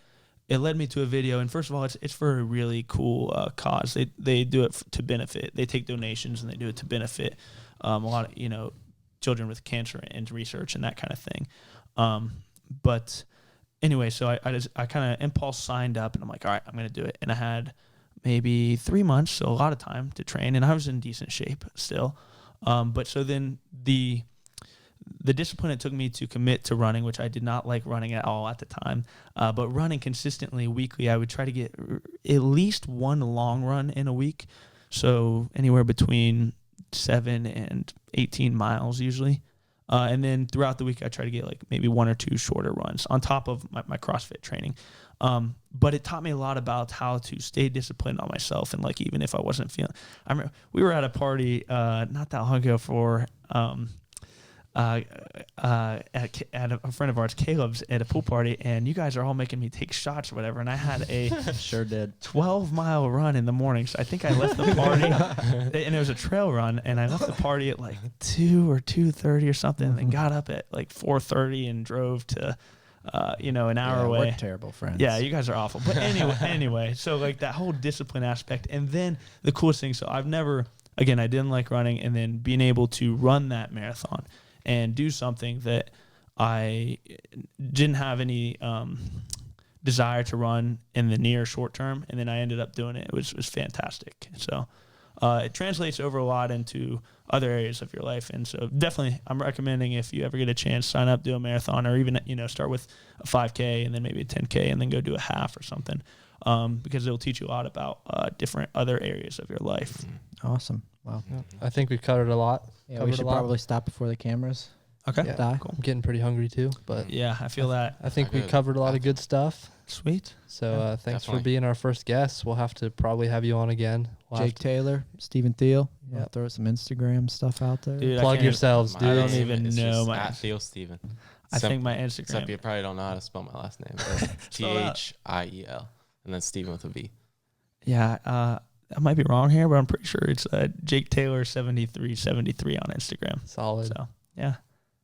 it led me to a video. And first of all, it's for a really cool cause. They do it to benefit. They take donations and they do it to benefit a lot of children with cancer and research and that kind of thing. But anyway, so I kind of impulse signed up, and I'm like, all right, I'm gonna do it. And I had maybe 3 months, so a lot of time to train, and I was in decent shape still. But so then the discipline it took me to commit to running, which I did not like running at all at the time, but running consistently weekly, I would try to get at least one long run in a week, so anywhere between 7 and 18 miles usually. And then throughout the week, I try to get like maybe 1 or 2 shorter runs on top of my CrossFit training. But it taught me a lot about how to stay disciplined on myself. And like, even if I wasn't feeling, I remember we were at a party not that long ago for at a friend of ours, Caleb's, at a pool party, and you guys are all making me take shots or whatever. And I had a Sure did. 12-mile run in the morning. So I think I left the party, and it was a trail run, and I left the party at like 2 or 2:30 or something, and then got up at like 4:30 and drove to, an hour away. We're terrible friends. Yeah, you guys are awful. But anyway, so like that whole discipline aspect. And then the coolest thing, so I didn't like running, and then being able to run that marathon and do something that I didn't have any desire to run in the near short term, and then I ended up doing it. It was fantastic. So it translates over a lot into other areas of your life, and so definitely I'm recommending, if you ever get a chance, sign up, do a marathon, or even start with a 5K and then maybe a 10K and then go do a half or something, because it'll teach you a lot about different other areas of your life. Awesome. Wow. Yeah. I think we've covered a lot. Yeah, we should probably stop before the cameras. Okay. Yeah. Die. I'm getting pretty hungry too, but Yeah, I feel that. I think we Good. covered a lot of good stuff. Sweet. So thanks for definitely. being our first guest. We'll have to probably have you on again. We'll have Jake Taylor, Stephen Thiel. Yep. Yep. Throw some Instagram stuff out there. Dude, I plug can't- yourselves, My dude. I don't name even is know just my- at Thiel Steven. I think my Except Instagram. you probably don't know how to spell my last name. Spell it out. Thiel, and then Steven with a V. Yeah, I might be wrong here, but I'm pretty sure it's Jake Taylor 7373 on Instagram. Solid. So yeah,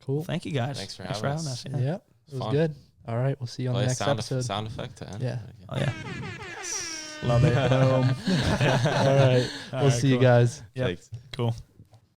Cool. thank you guys. Thanks for having us. Yeah. Yep. It was Fun. good. All right. We'll see you on the next episode. Sound effect to end. Yeah. Oh yeah. Love it. All right. We'll see you guys. Yep. Thanks. Cool.